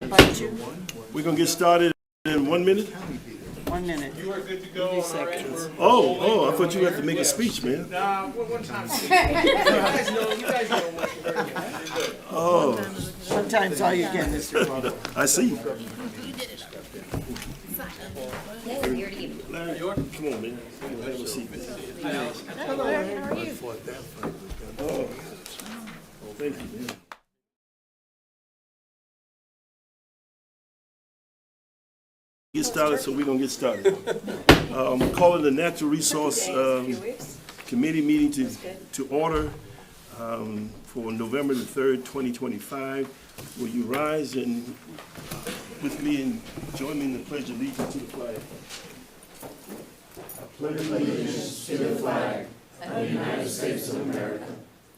invite you. We're gonna get started in 1 minute. 1 minute. You are good to go. 30 seconds. Oh, I thought you had to make a speech, man. One time. You guys know what you're doing. Oh, Sometimes all you get, Mr. Glover. I see. Larry, Come on, man. Come on, have a seat. Oh, thank you, man. Get started, so we're gonna get started. Calling the Natural Resource Committee meeting to order for November the 3rd, 2025. Will you rise and with me and join me in the pledge of allegiance to the flag? I pledge allegiance to the flag of the United States of America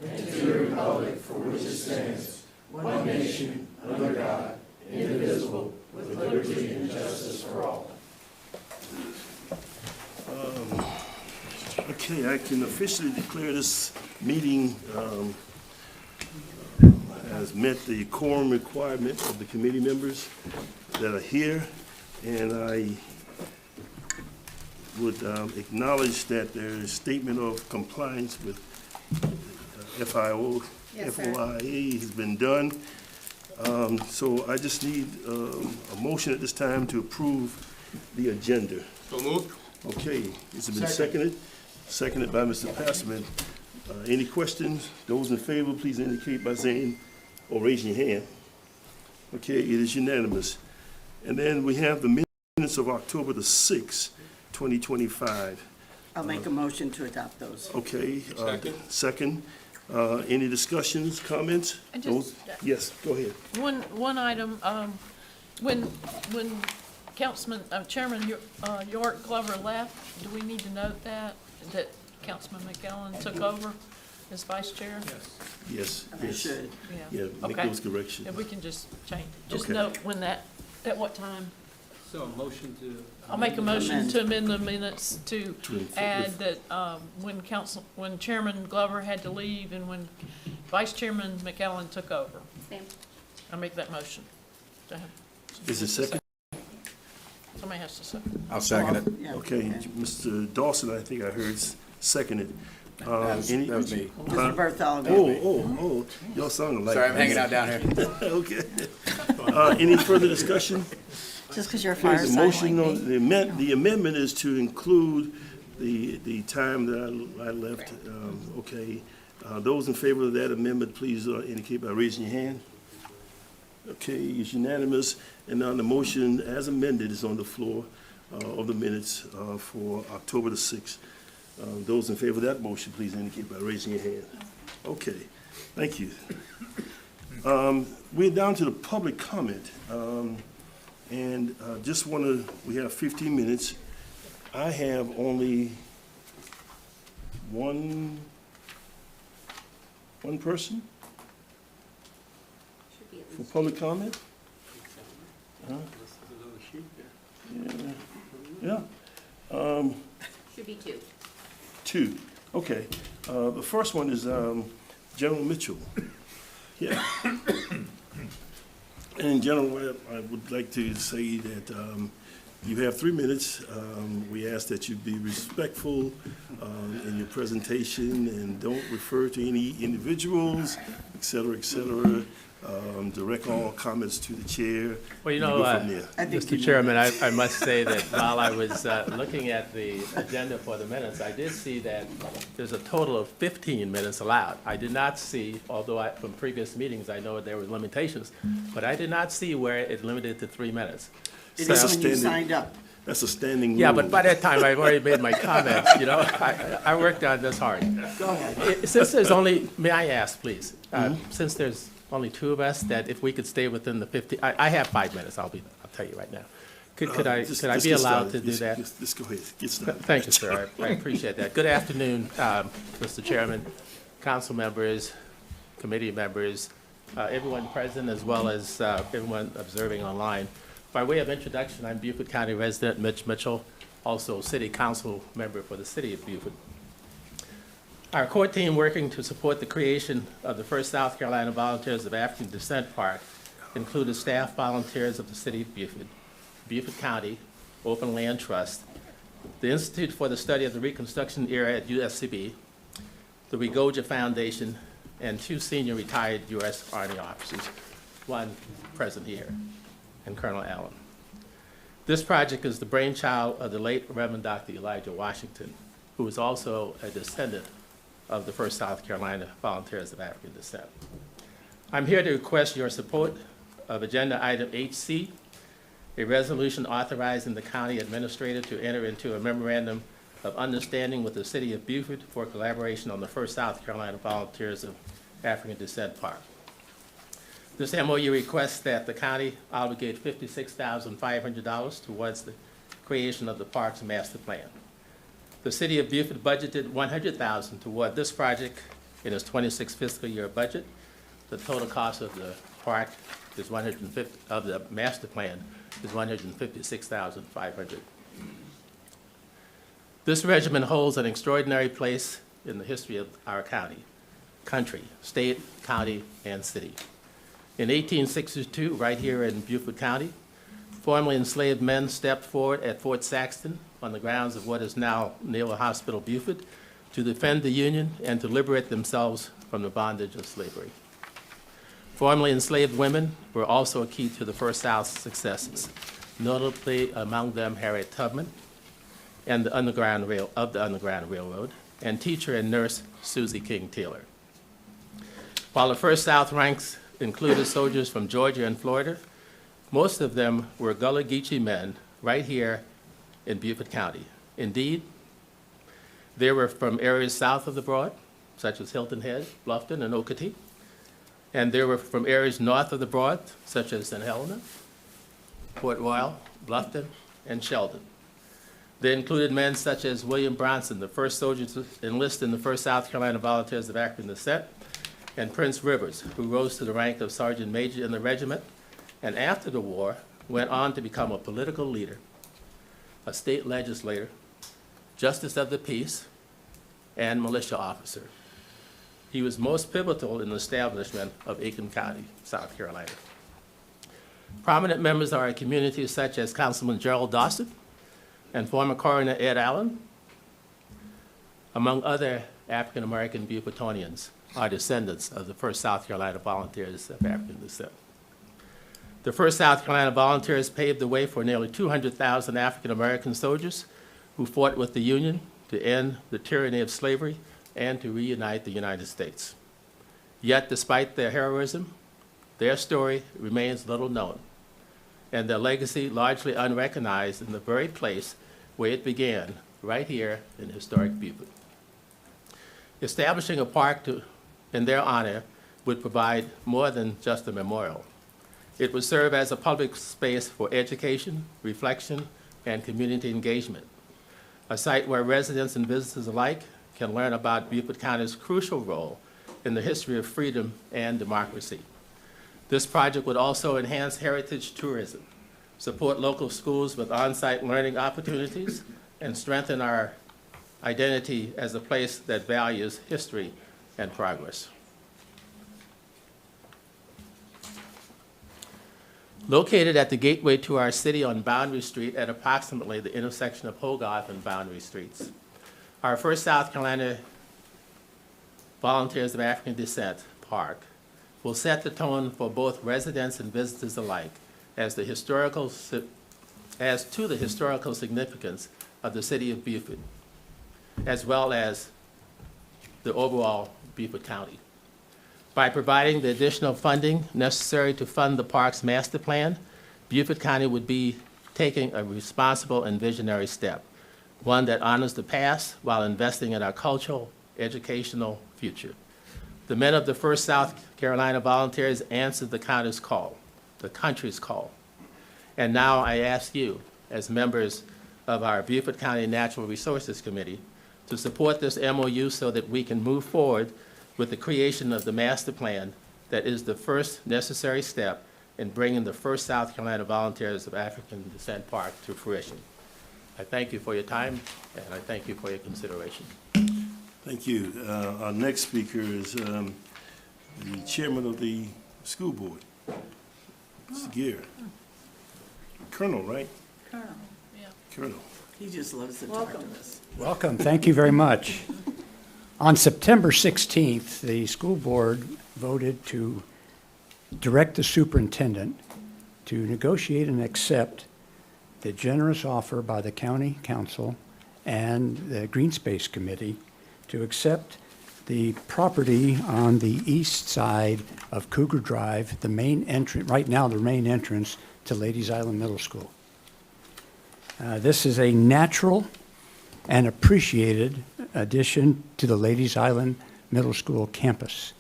and to the republic for which it stands, one nation, under God, indivisible, with liberty and justice for all. Okay, I can officially declare this meeting has met the quorum requirement of the committee members that are here, and I would acknowledge that their statement of compliance with FOIA has been done. So I just need a motion at this time to approve the agenda. So moved. Okay, it's been seconded. Seconded by Mr. Passman. Any questions? Those in favor, please indicate by saying or raising your hand. Okay, it is unanimous. And then we have the minutes of October the 6th, 2025. I'll make a motion to adopt those. Okay. Second. Any discussions, comments? I just- Yes, go ahead. One item, when Councilman, Chairman York Glover left, do we need to note that Councilman McEllen took over as vice chair? Yes, I yes. should. Yeah, make Okay. those corrections. If we can just change, just Okay. note when that, at what time. So a motion to. I'll make a motion to amend the minutes to To add that when Chairman Glover had to leave and when Vice Chairman McEllen took over. I make that motion. Is it second? Somebody has to say. I'll second it. Yeah, Okay, Mr. Dawson, I think I heard seconded. That was me. Mr. Bartholomew. Oh, y'all sound alike. Sorry, I'm hanging out down here. Okay. Any further discussion? Just because you're a There's a fireside motion like on, me. the amendment is to include the time that I left. Okay, those in favor of that amendment, please indicate by raising your hand. Okay, it's unanimous, and now the motion as amended is on the floor of the minutes for October the 6th. Those in favor of that motion, please indicate by raising your hand. Okay, thank you. We're down to the public comment. And just want to, we have 15 minutes. I have only one person for public comment? Huh? Yeah. Should be two. Two, okay. The first one is General Mitchell. Yeah. In general, I would like to say that you have 3 minutes. We ask that you be respectful in your presentation and don't refer to any individuals, et cetera, et cetera. Direct all comments to the chair. Well, you and know, go from there. I think you Mr. know Chairman, I must say that while I was looking at the agenda for the minutes, I did see that there's a total of 15 minutes allowed. I did not see, although from previous meetings, I know there were limitations, but I did not see where it limited to 3 minutes. It That's a is when you standard- signed up. That's a standing rule. Yeah, but by that time, I've already made my comments, you know? I worked on this hard. Go ahead. Since there's only, may I ask, please, since there's only 2 of us, that if we could stay within the 15, I have 5 minutes, I'll tell you right now. Could I Just be get allowed started. to do that? Just go ahead, get started. Thank you, sir. I appreciate that. Good afternoon, Mr. Chairman, council members, committee members, everyone present, as well as everyone observing online. By way of introduction, I'm Beaufort County resident Mitch Mitchell, also city council member for the city of Beaufort. Our core team working to support the creation of the first South Carolina Volunteers of African Descent Park included staff volunteers of the City of Beaufort, Beaufort County Open Land Trust, the Institute for the Study of the Reconstruction Era at USCB, the Rigoja Foundation, and 2 senior retired U.S. Army officers, one present here, and Colonel Allen. This project is the brainchild of the late Reverend Dr. Elijah Washington, who was also a descendant of the 1st South Carolina Volunteers of African Descent. I'm here to request your support of Agenda Item 8C, a resolution authorizing the county administrator to enter into a memorandum of understanding with the City of Beaufort for collaboration on the 1st South Carolina Volunteers of African Descent Park. This MOU requests that the county obligate $56,500 towards the creation of the park's master plan. The City of Beaufort budgeted $100,000 toward this project in its 26 fiscal year budget. The total cost of the park is of the master plan is $156,500. This regiment holds an extraordinary place in the history of our country, state, county, and city. In 1862, right here in Beaufort County, formerly enslaved men stepped forward at Fort Saxton on the grounds of what is now Naval Hospital Beaufort to defend the Union and to liberate themselves from the bondage of slavery. Formerly enslaved women were also a key to the 1st South's successes, notably among them Harriet Tubman and the Underground Railroad, and teacher and nurse Susie King Taylor. While the 1st South ranks included soldiers from Georgia and Florida, most of them were Gullah Geechee men right here in Beaufort County. Indeed, they were from areas south of the Broad, such as Hilton Head, Bluffton, and Okatee, and they were from areas north of the Broad, such as St. Helena, Port Royal, Bluffton, and Sheldon. They included men such as William Bronson, the first soldier to enlist in the 1st South Carolina Volunteers of African Descent, and Prince Rivers, who rose to the rank of Sergeant Major in the regiment, and after the war, went on to become a political leader, a state legislator, justice of the peace, and militia officer. He was most pivotal in the establishment of Aiken County, South Carolina. Prominent members of our community, such as Councilman Gerald Dawson and former Coroner Ed Allen, among other African-American Beaufortonians, are descendants of the 1st South Carolina Volunteers of African Descent. The 1st South Carolina Volunteers paved the way for nearly 200,000 African-American soldiers who fought with the Union to end the tyranny of slavery and to reunite the United States. Yet, despite their heroism, their story remains little known, and their legacy largely unrecognized in the very place where it began, right here in historic Beaufort. Establishing a park in their honor would provide more than just a memorial. It would serve as a public space for education, reflection, and community engagement, a site where residents and visitors alike can learn about Beaufort County's crucial role in the history of freedom and democracy. This project would also enhance heritage tourism, support local schools with on-site learning opportunities, and strengthen our identity as a place that values history and progress. Located at the gateway to our city on Boundary Street at approximately the intersection of Hogarth and Boundary Streets, our 1st South Carolina Volunteers of African Descent Park will set the tone for both residents and visitors alike as to the historical significance of the city of Beaufort, as well as the overall Beaufort County. By providing the additional funding necessary to fund the park's master plan, Beaufort County would be taking a responsible and visionary step, one that honors the past while investing in our cultural, educational future. The men of the 1st South Carolina Volunteers answered the county's call, the country's call. And now I ask you, as members of our Beaufort County Natural Resources Committee, to support this MOU so that we can move forward with the creation of the master plan that is the first necessary step in bringing the 1st South Carolina Volunteers of African Descent Park to fruition. I thank you for your time, and I thank you for your consideration. Thank you. Our next speaker is the chairman of the school board, Seguir. Colonel, right? Colonel, Yeah. Colonel. he just loves to talk to us. Welcome, thank you very much. On September 16th, the school board voted to direct the superintendent to negotiate and accept the generous offer by the county council and the Green Space Committee to accept the property on the east side of Cougar Drive, the main entrance, right now the main entrance to Ladies Island Middle School. This is a natural and appreciated addition to the Ladies Island Middle School campus.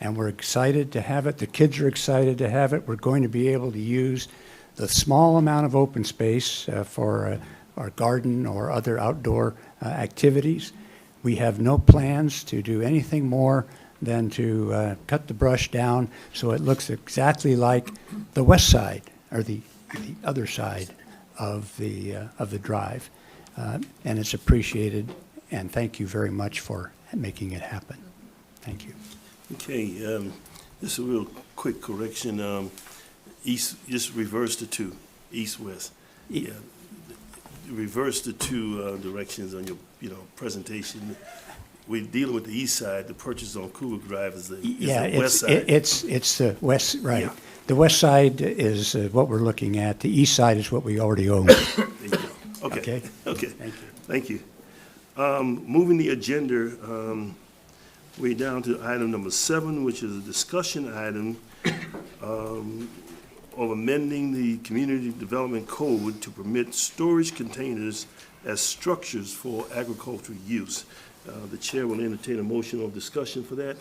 And we're excited to have it. The kids are excited to have it. We're going to be able to use the small amount of open space for our garden or other outdoor activities. We have no plans to do anything more than to cut the brush down so it looks exactly like the west side or the other side of the drive. And it's appreciated, and thank you very much for making it happen. Thank you. Okay, just a real quick correction. East, just reverse the two, east-west. Yeah, reverse the two directions on your presentation. We're dealing with the east side. The purchase on Cougar Drive is the west side. It's the west, right. Yeah. The west side is what we're looking at. The east side is what we already own. There you go. Okay. Okay. Okay. Thank you. Thank you. Moving the agenda, we're down to item number 7, which is a discussion item of amending the Community Development Code to permit storage containers as structures for agricultural use. The chair will entertain a motion of discussion for that.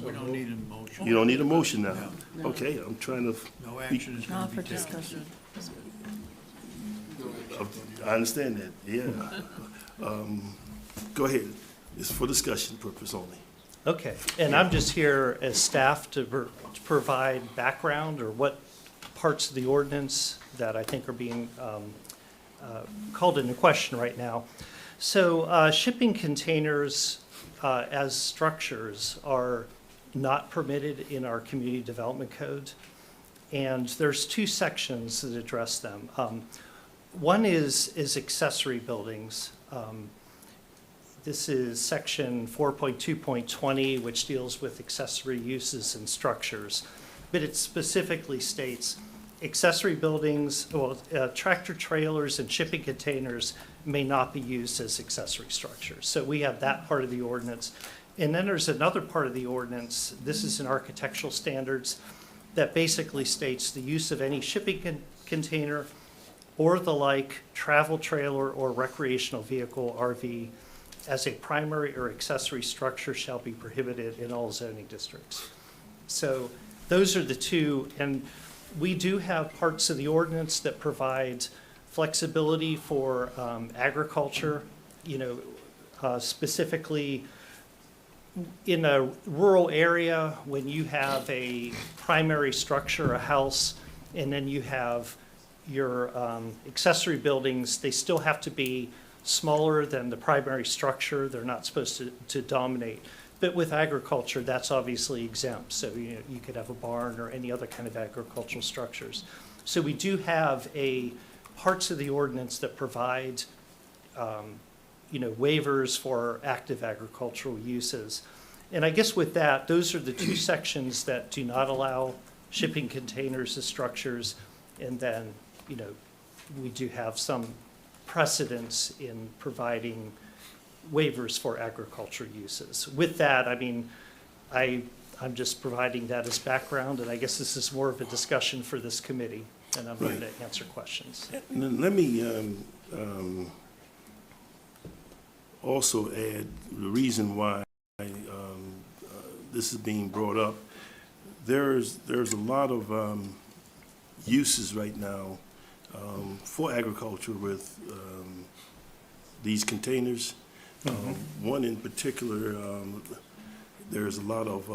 We don't need a motion. You don't need a motion now? Okay, I'm trying to, No action is Not going to for be taken. discussion. I understand that, yeah. Go ahead, it's for discussion purpose only. Okay, and I'm just here as staff to provide background or what parts of the ordinance that I think are being called into question right now. So shipping containers as structures are not permitted in our community development code. And there's 2 sections that address them. One is accessory buildings. This is section 4.2.20, which deals with accessory uses and structures. But it specifically states accessory buildings, tractor trailers and shipping containers may not be used as accessory structures. So we have that part of the ordinance. And then there's another part of the ordinance, this is in architectural standards, that basically states the use of any shipping container or the like travel trailer or recreational vehicle, RV, as a primary or accessory structure shall be prohibited in all zoning districts. So those are the 2, and we do have parts of the ordinance that provide flexibility for agriculture, specifically in a rural area when you have a primary structure, a house, and then you have your accessory buildings, they still have to be smaller than the primary structure. They're not supposed to dominate. But with agriculture, that's obviously exempt. So you could have a barn or any other kind of agricultural structures. So we do have parts of the ordinance that provide waivers for active agricultural uses. And I guess with that, those are the 2 sections that do not allow shipping containers as structures. And then, we do have some precedence in providing waivers for agricultural uses. With that, I'm just providing that as background, and I guess this is more of a discussion for this committee, and I'm here to answer questions. And then let me also add the reason why this is being brought up. There's a lot of uses right now for agriculture with these containers. One in particular, there's a lot of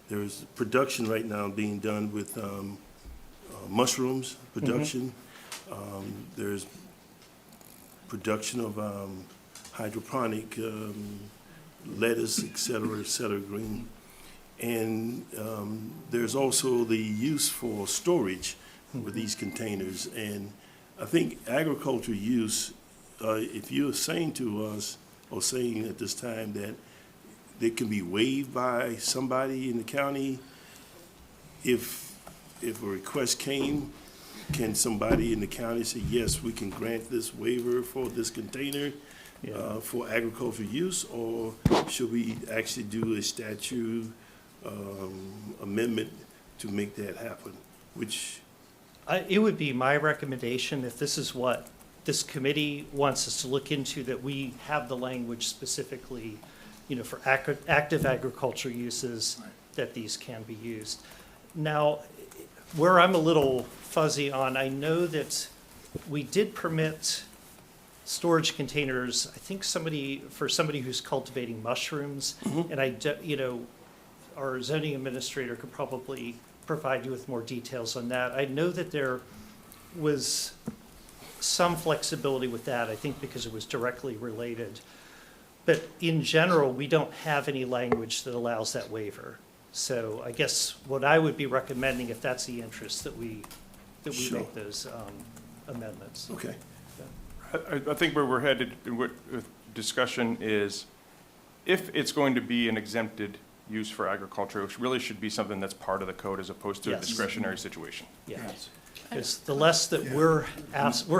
there's production right now being done with mushrooms production. There's production of hydroponic lettuce, et cetera, green. And there's also the use for storage with these containers. And I think agriculture use, if you're saying to us, or saying at this time that they can be waived by somebody in the county, if a request came, can somebody in the county say, yes, we can grant this waiver for this container for agricultural use, or should we actually do a statute amendment to make that happen? Which, It would be my recommendation, if this is what this committee wants us to look into, that we have the language specifically, for active agriculture uses, that these can be used. Now, where I'm a little fuzzy on, I know that we did permit storage containers, I think for somebody who's cultivating mushrooms, and our zoning administrator could probably provide you with more details on that. I know that there was some flexibility with that, I think because it was directly related. But in general, we don't have any language that allows that waiver. So I guess what I would be recommending, if that's the interest, that we Sure. make those amendments. okay. I think where we're headed with discussion is, if it's going to be an exempted use for agriculture, it really should be something that's part of the code as opposed to a Yes. discretionary situation. Yes. Because the less that we're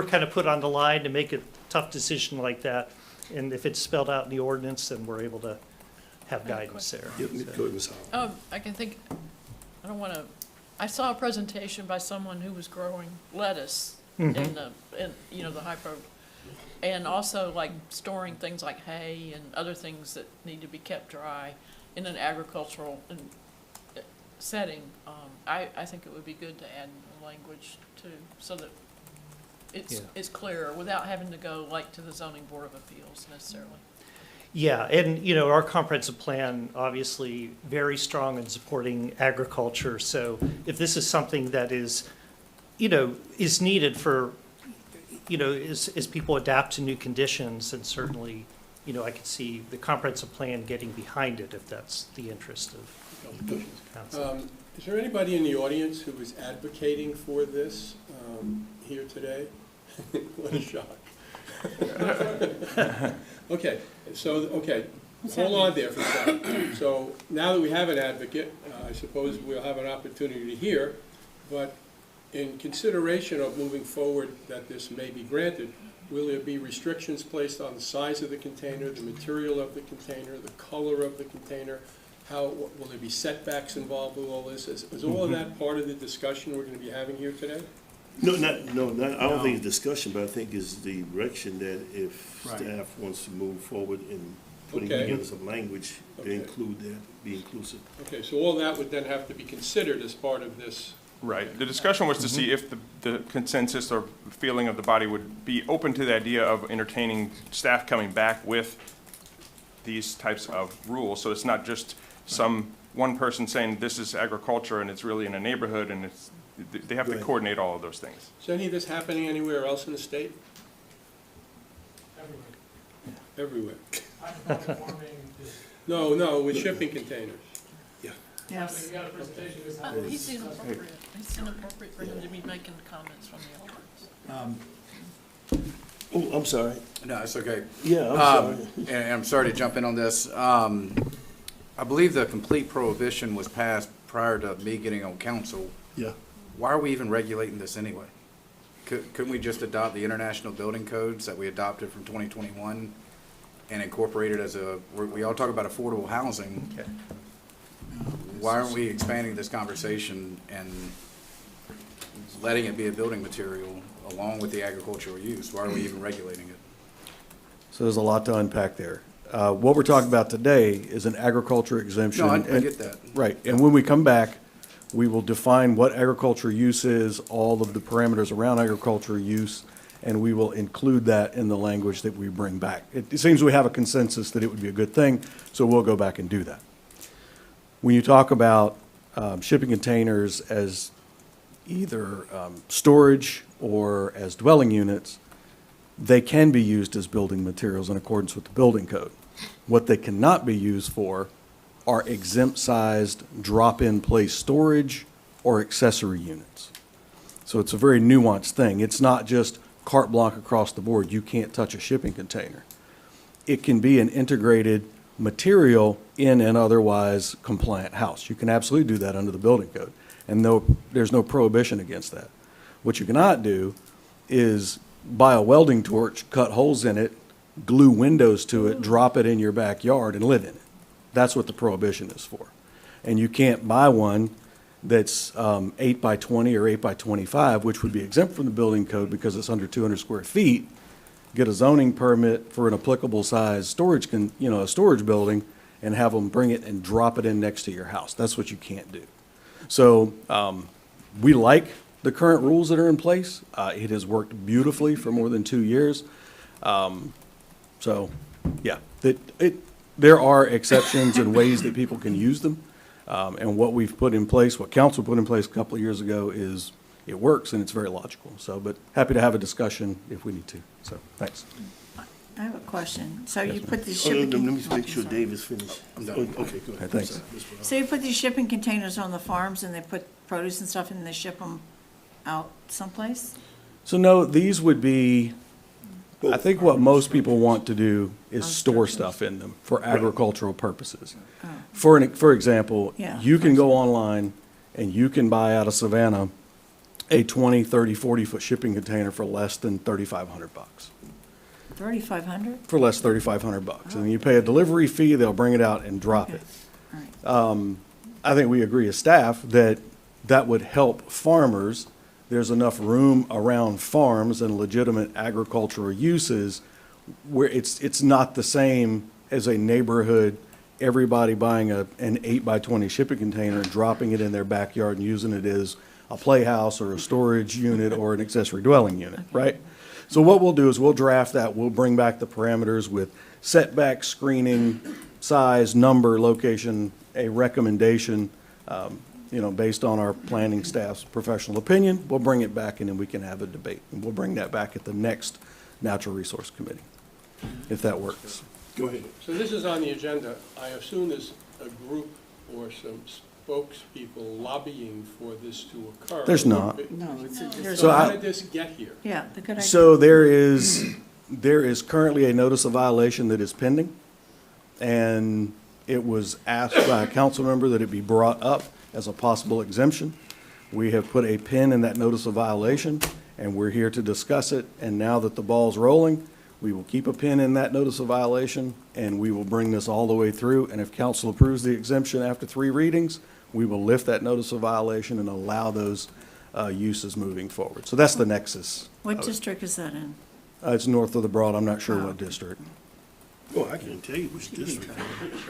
kind of put on the line to make a tough decision like that, and if it's spelled out in the ordinance, then we're able to have guidance there. Yep, go ahead, Ms. Howard. I saw a presentation by someone who was growing lettuce in the hyper, and also like storing things like hay and other things that need to be kept dry in an agricultural setting. I think it would be good to add language too, so that it's clearer without having to go like to the zoning board of appeals necessarily. Yeah, and, our comprehensive plan, obviously, very strong in supporting agriculture. So if this is something that is needed for, as people adapt to new conditions, and certainly, I could see the comprehensive plan getting behind it if that's the interest of council. Is there anybody in the audience who is advocating for this here today? What a shock. Okay, hold on there for a second. So now that we have an advocate, I suppose we'll have an opportunity to hear, but in consideration of moving forward that this may be granted, will there be restrictions placed on the size of the container, the material of the container, the color of the container? Will there be setbacks involved with all this? Is all of that part of the discussion we're going to be having here today? No, I don't think it's discussion, but I think it's the direction that if staff wants to move forward in putting Okay. together some language, to Okay. include that, be inclusive. Okay, so all that would then have to be considered as part of this. Right. The discussion was to see if the consensus or feeling of the body would be open to the idea of entertaining staff coming back with these types of rules. So it's not just one person saying this is agriculture and it's really in a neighborhood, and they have to Right. coordinate all of those things. Is any of this happening anywhere else in the state? Everywhere. No, with shipping containers. Yes. He's inappropriate. It's inappropriate for him to be making comments from the audience. Oh, I'm sorry. No, it's okay. Yeah, I'm sorry. And I'm sorry to jump in on this. I believe the complete prohibition was passed prior to me getting on council. Yeah. Why are we even regulating this anyway? Couldn't we just adopt the international building codes that we adopted from 2021 and incorporate it we all talk about affordable housing. Okay. Why aren't we expanding this conversation and letting it be a building material along with the agricultural use? Why are we even regulating it? So there's a lot to unpack there. What we're talking about today is an agriculture exemption. No, I and- get that. Right, and when we come back, we will define what agriculture use is, all of the parameters around agriculture use, and we will include that in the language that we bring back. It seems we have a consensus that it would be a good thing, so we'll go back and do that. When you talk about shipping containers as either storage or as dwelling units, they can be used as building materials in accordance with the building code. What they cannot be used for are exempt-sized drop-in place storage or accessory units. So it's a very nuanced thing. It's not just carte blanche across the board, you can't touch a shipping container. It can be an integrated material in an otherwise compliant house. You can absolutely do that under the building code, and there's no prohibition against that. What you cannot do is buy a welding torch, cut holes in it, glue windows to it, drop it in your backyard and live in it. That's what the prohibition is for. And you can't buy one that's 8 by 20 or 8 by 25, which would be exempt from the building code because it's under 200 square feet, get a zoning permit for an applicable size storage, a storage building, and have them bring it and drop it in next to your house. That's what you can't do. So we like the current rules that are in place. It has worked beautifully for more than 2 years. So, yeah, there are exceptions and ways that people can use them. And what we've put in place, what council put in place a couple of years ago is, it works and it's very logical. So, but happy to have a discussion if we need to. So, thanks. I have a question. So you Yes, put these Let shipping. me make sure Dave is finished. I'm done. Okay, go ahead. Thanks. So you put these shipping containers on the farms and they put produce and stuff in and they ship them out someplace? So no, these would be, I think what most people want to do is store stuff in them for agricultural purposes. For example, Yeah. you can go online and you can buy out of Savannah a 20, 30, 40-foot shipping container for less than $3,500. 3,500? For less $3,500. And you pay a delivery fee, they'll bring it out and drop Okay. it. All right. I think we agree as staff that that would help farmers. There's enough room around farms and legitimate agricultural uses where it's not the same as a neighborhood, everybody buying an 8 by 20 shipping container and dropping it in their backyard and using it as a playhouse or a storage unit or an accessory dwelling unit, right? So what we'll do is we'll draft that, we'll bring back the parameters with setback, screening, size, number, location, a recommendation, based on our planning staff's professional opinion. We'll bring it back and then we can have a debate. And we'll bring that back at the next Natural Resource Committee, if that works. Go ahead. So this is on the agenda. I assume there's a group or some spokespeople lobbying for this to occur. There's not. No, it's So So how I- did this get here? Yeah, the good idea. So there is currently a notice of violation that is pending, and it was asked by a council member that it be brought up as a possible exemption. We have put a pin in that notice of violation, and we're here to discuss it, and now that the ball's rolling, we will keep a pin in that notice of violation, and we will bring this all the way through, and if council approves the exemption after 3 readings, we will lift that notice of violation and allow those uses moving forward. So that's the nexus. What district is that in? It's north of the Broad, I'm not sure what district. Oh, I can tell you which district.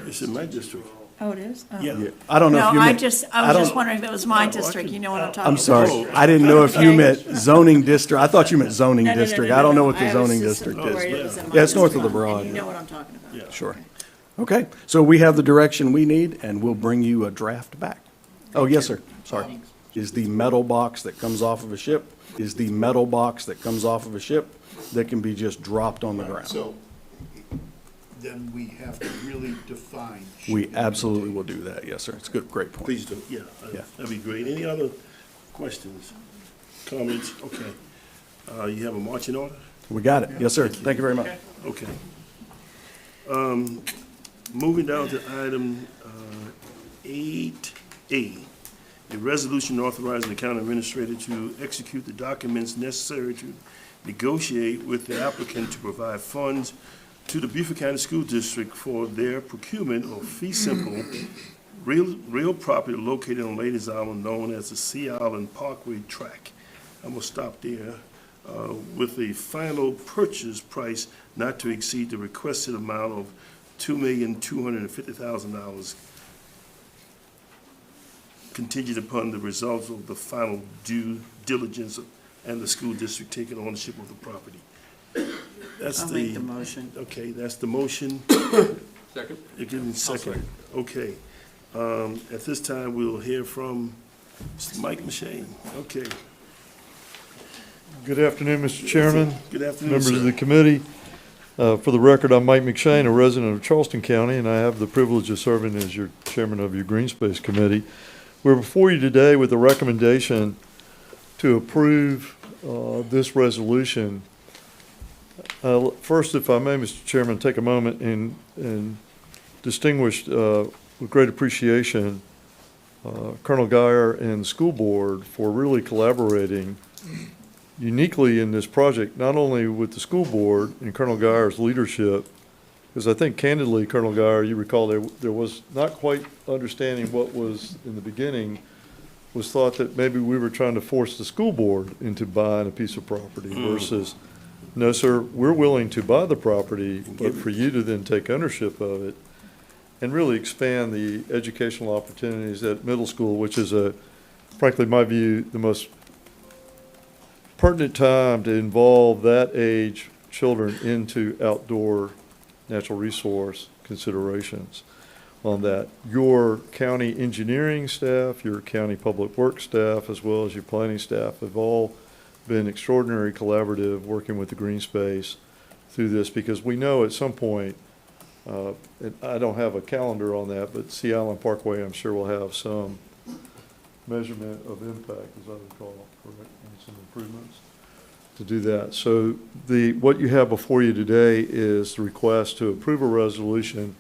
It's in my district. Oh, it is? Oh. Yeah. I don't know No, if you I meant. was don't- just wondering if it was my district. You know what I'm talking about? I'm sorry, I didn't know if you meant zoning district, I thought you meant zoning No, no, no, district. no, I don't no, know what the I was zoning just district worried it is. was in my Yeah, it's north of the district, Broad. and you know what I'm talking about. Yeah. Sure. Okay, so we have the direction we need, and we'll bring you a draft back. Oh, yes, sir, sorry. Is the metal box that comes off of a ship, that can be just dropped on the ground. So then we have to really define. We shipping absolutely will containers. do that, yes, sir. It's a good, great point. Please do, yeah. Yeah. That'd be great. Any other questions, comments? Okay. You have a marching order? We got it, yes, sir. Thank you very much. Okay. Moving down to item 8A, a resolution authorizing the county administrator to execute the documents necessary to negotiate with the applicant to provide funds to the Beaufort County School District for their procurement of fee simple real property located on Ladies Island known as the Sea Island Parkway Track. I'm gonna stop there. With a final purchase price not to exceed the requested amount of $2,250,000 contingent upon the results of the final due diligence and the school district taking ownership of the property. That's I'll make the motion. Okay, that's the motion. Second? You give me a second. Okay. At this time, we'll hear from Mr. Mike Machine. Okay. Good afternoon, Mr. Chairman, Good afternoon, members of sir. the committee. For the record, I'm Mike McShane, a resident of Charleston County, and I have the privilege of serving as your chairman of your Green Space Committee. We're before you today with a recommendation to approve this resolution. First, if I may, Mr. Chairman, take a moment and distinguish with great appreciation Colonel Geyer and the school board for really collaborating uniquely in this project, not only with the school board and Colonel Geyer's leadership, because I think candidly, Colonel Geyer, you recall there was not quite understanding what was in the beginning, was thought that maybe we were trying to force the school board into buying a piece of property versus, no, sir, we're willing to buy the property, but for you to then take ownership of it and really expand the educational opportunities at middle school, which is frankly, my view, the most pertinent time to involve that age children into outdoor natural resource considerations on that. Your county engineering staff, your county public works staff, as well as your planning staff have all been extraordinarily collaborative working with the green space through this, because we know at some point, and I don't have a calendar on that, but Sea Island Parkway, I'm sure will have some measurement of impact, as I recall, correct, and some improvements to do that. So what you have before you today is the request to approve a resolution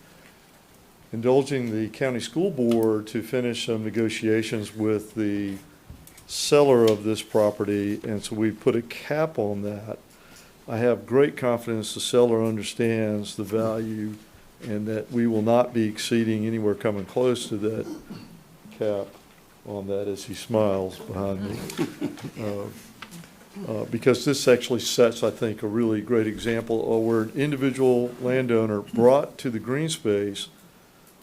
indulging the county school board to finish some negotiations with the seller of this property, and so we put a cap on that. I have great confidence the seller understands the value and that we will not be exceeding anywhere coming close to that cap on that, as he smiles behind me. Because this actually sets, I think, a really great example of where an individual landowner brought to the green space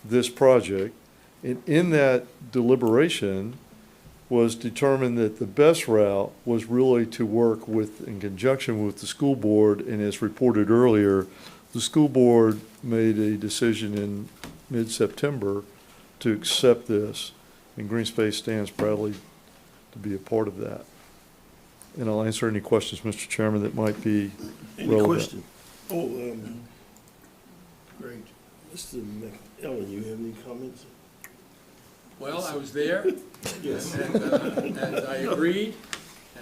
this project, and in that deliberation was determined that the best route was really to work with, in conjunction with the school board, and as reported earlier, the school board made a decision in mid-September to accept this, and Green Space stands proudly to be a part of that. And I'll answer any questions, Mr. Chairman, that might be relevant. Any question? Oh, great. Mr. McEllen, you have any comments? Well, I was there. Yes. And I agreed,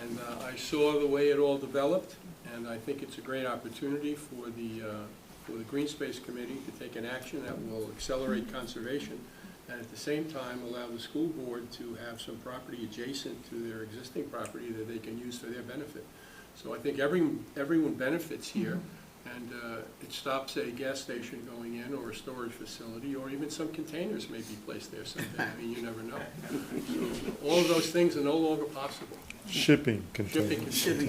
and I saw the way it all developed, and I think it's a great opportunity for the Green Space Committee to take an action that will accelerate conservation, and at the same time allow the school board to have some property adjacent to their existing property that they can use for their benefit. So I think everyone benefits here, and it stops a gas station going in, or a storage facility, or even some containers may be placed there someday. I mean, you never know. So all of those things are no longer possible. Shipping containers. Shipping.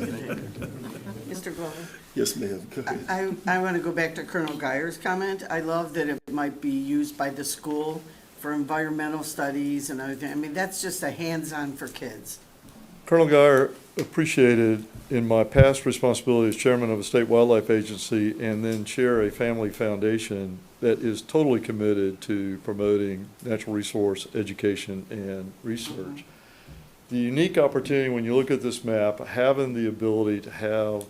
Mr. Glover? Yes, ma'am. Go ahead. I want to go back to Colonel Geyer's comment. I love that it might be used by the school for environmental studies and other things. I mean, that's just a hands-on for kids. Colonel Geyer appreciated in my past responsibility as chairman of a state wildlife agency and then chair a family foundation that is totally committed to promoting natural resource education and research. The unique opportunity when you look at this map, having the ability to have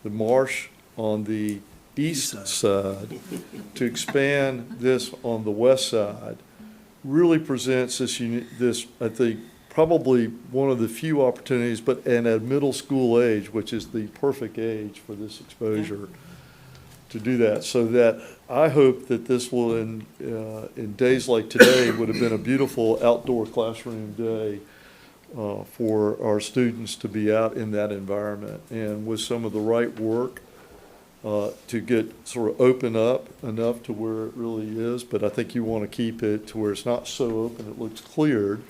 the marsh on the east side to expand this on the west side really presents this, I think, probably one of the few opportunities, but and at middle school age, which is the perfect age for this exposure, to do that. So that I hope that this will, in days like today, would have been a beautiful outdoor classroom day for our students to be out in that environment, and with some of the right work to get sort of open up enough to where it really is. But I think you want to keep it to where it's not so open it looks cleared,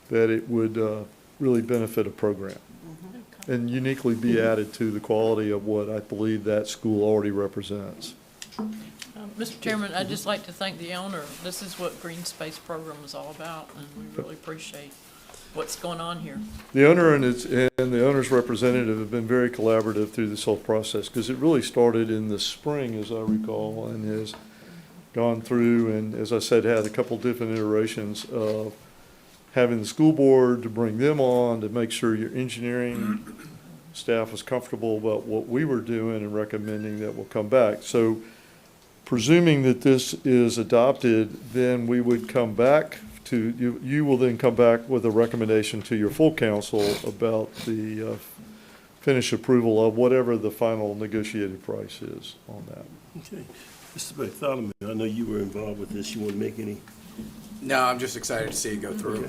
that it would really benefit a program and uniquely be added to the quality of what I believe that school already represents. Mr. Chairman, I'd just like to thank the owner. This is what Green Space Program is all about, and we really appreciate what's going on here. The owner and the owner's representative have been very collaborative through this whole process, because it really started in the spring, as I recall, and has gone through, and as I said, had a couple different iterations of having the school board to bring them on to make sure your engineering staff was comfortable about what we were doing and recommending that we'll come back. So presuming that this is adopted, then we would come back to, you will then come back with a recommendation to your full council about the finish approval of whatever the final negotiated price is on that. Okay. Mr. Bartholomew, I know you were involved with this. You want to make any? No, I'm just excited to see it go through.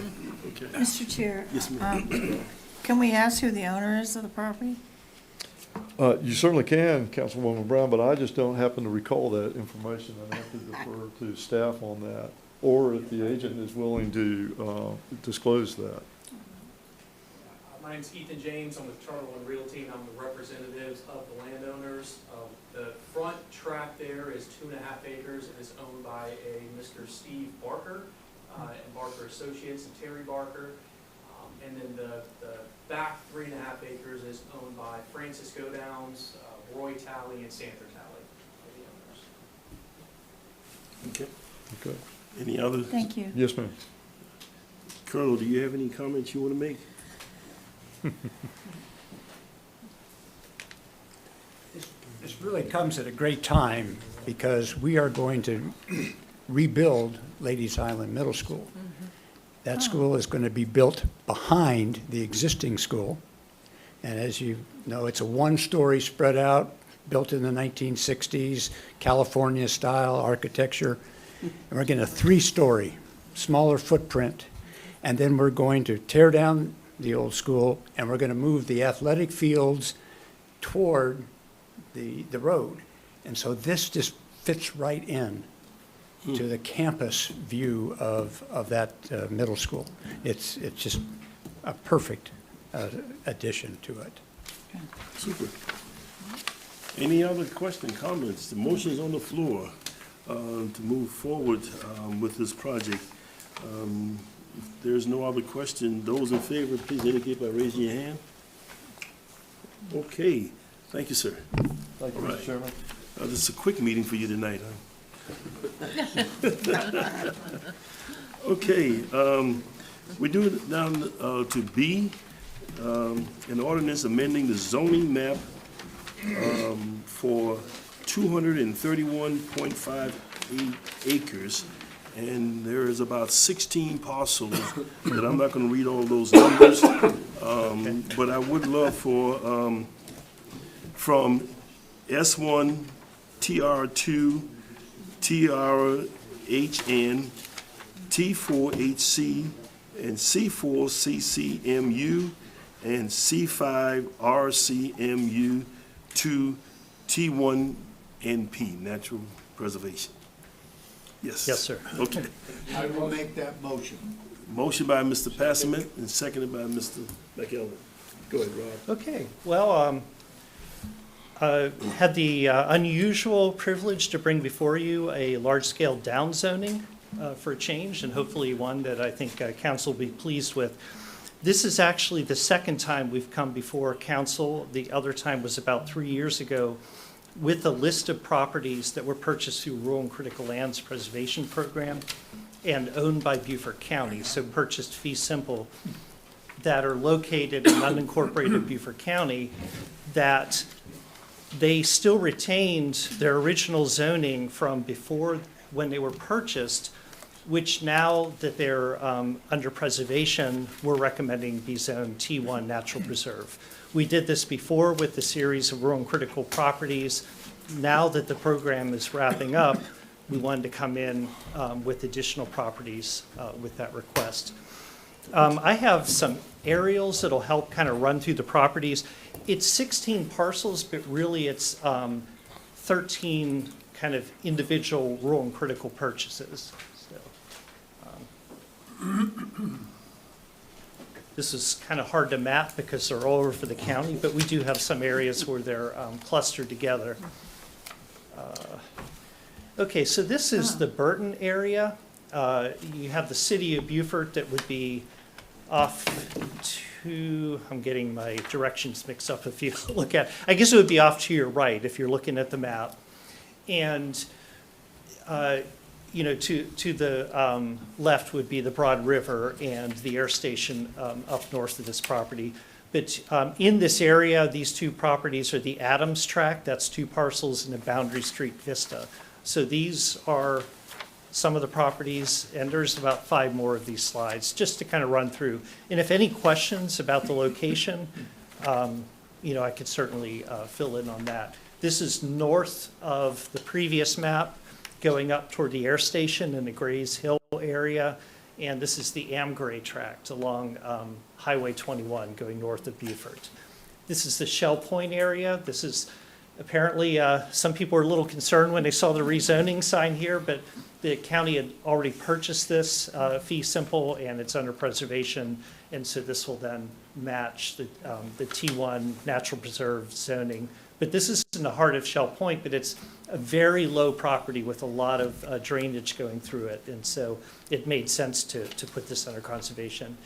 Okay. Mr. Chair, Yes, ma'am. can we ask who the owner is of the property? You certainly can, Councilwoman Brown, but I just don't happen to recall that information. I'd have to defer to staff on that, or if the agent is willing to disclose that. My name's Ethan James. I'm with Charter One Realty, and I'm the representatives of the landowners. The front tract there is 2.5 acres and is owned by a Mr. Steve Barker and Barker Associates and Terry Barker. And then the back 3.5 acres is owned by Francis Godowns, Roy Talley, and Santher Talley, are the owners. Okay. Okay. Any other? Thank you. Yes, ma'am. Colonel, do you have any comments you want to make? This really comes at a great time because we are going to rebuild Ladies Island Middle School. That school is going to be built behind the existing school. And as you know, it's a one-story spread out, built in the 1960s, California-style architecture. And we're getting a 3-story, smaller footprint. And then we're going to tear down the old school, and we're going to move the athletic fields toward the road. And so this just fits right in to the campus view of that middle school. It's just a perfect addition to it. Super. Any other question, comments? The motion is on the floor to move forward with this project. If there's no other question, those in favor, please indicate by raising your hand. Okay, thank you, sir. Thank you, All right. Mr. Chairman. This is a quick meeting for you tonight, huh? Okay, we do it down to B, an ordinance amending the zoning map for 231.58 acres. And there is about 16 parcels that I'm not going to read all those numbers. But I would love for, from S1, TR2, TRHN, T4HC, and C4CCMU, and C5RCMU to T1NP, Natural Preservation. Yes. Yes, sir. Okay. I will make that motion. Motion by Mr. Passament and seconded by Mr. McElvin. Go ahead, Rob. Okay, well, had the unusual privilege to bring before you a large-scale downzoning for a change, and hopefully one that I think council will be pleased with. This is actually the second time we've come before council. The other time was about 3 years ago with a list of properties that were purchased through Rural and Critical Lands Preservation Program and owned by Beaufort County, so purchased fee simple, that are located in unincorporated Beaufort County, that they still retained their original zoning from before when they were purchased, which now that they're under preservation, we're recommending be zoned T1 Natural Preserve. We did this before with the series of rural and critical properties. Now that the program is wrapping up, we wanted to come in with additional properties with that request. I have some aerials that'll help kind of run through the properties. It's 16 parcels, but really it's 13 kind of individual rural and critical purchases. So, this is kind of hard to map because they're all over for the county, but we do have some areas where they're clustered together. Okay, so this is the Burton area. You have the city of Beaufort that would be off to, I'm getting my directions mixed up if you look at, I guess it would be off to your right if you're looking at the map. And, you know, to the left would be the Broad River and the air station up north of this property. But in this area, these two properties are the Adams Tract, that's two parcels in the Boundary Street Vista. So these are some of the properties, and there's about 5 more of these slides, just to kind of run through. And if any questions about the location, I could certainly fill in on that. This is north of the previous map, going up toward the air station in the Grays Hill area. And this is the Amgray tract along Highway 21 going north of Beaufort. This is the Shell Point area. This is apparently, some people were a little concerned when they saw the rezoning sign here, but the county had already purchased this fee simple and it's under preservation. And so this will then match the T1 natural preserve zoning. But this is in the heart of Shell Point, but it's a very low property with a lot of drainage going through it. And so it made sense to put this under conservation.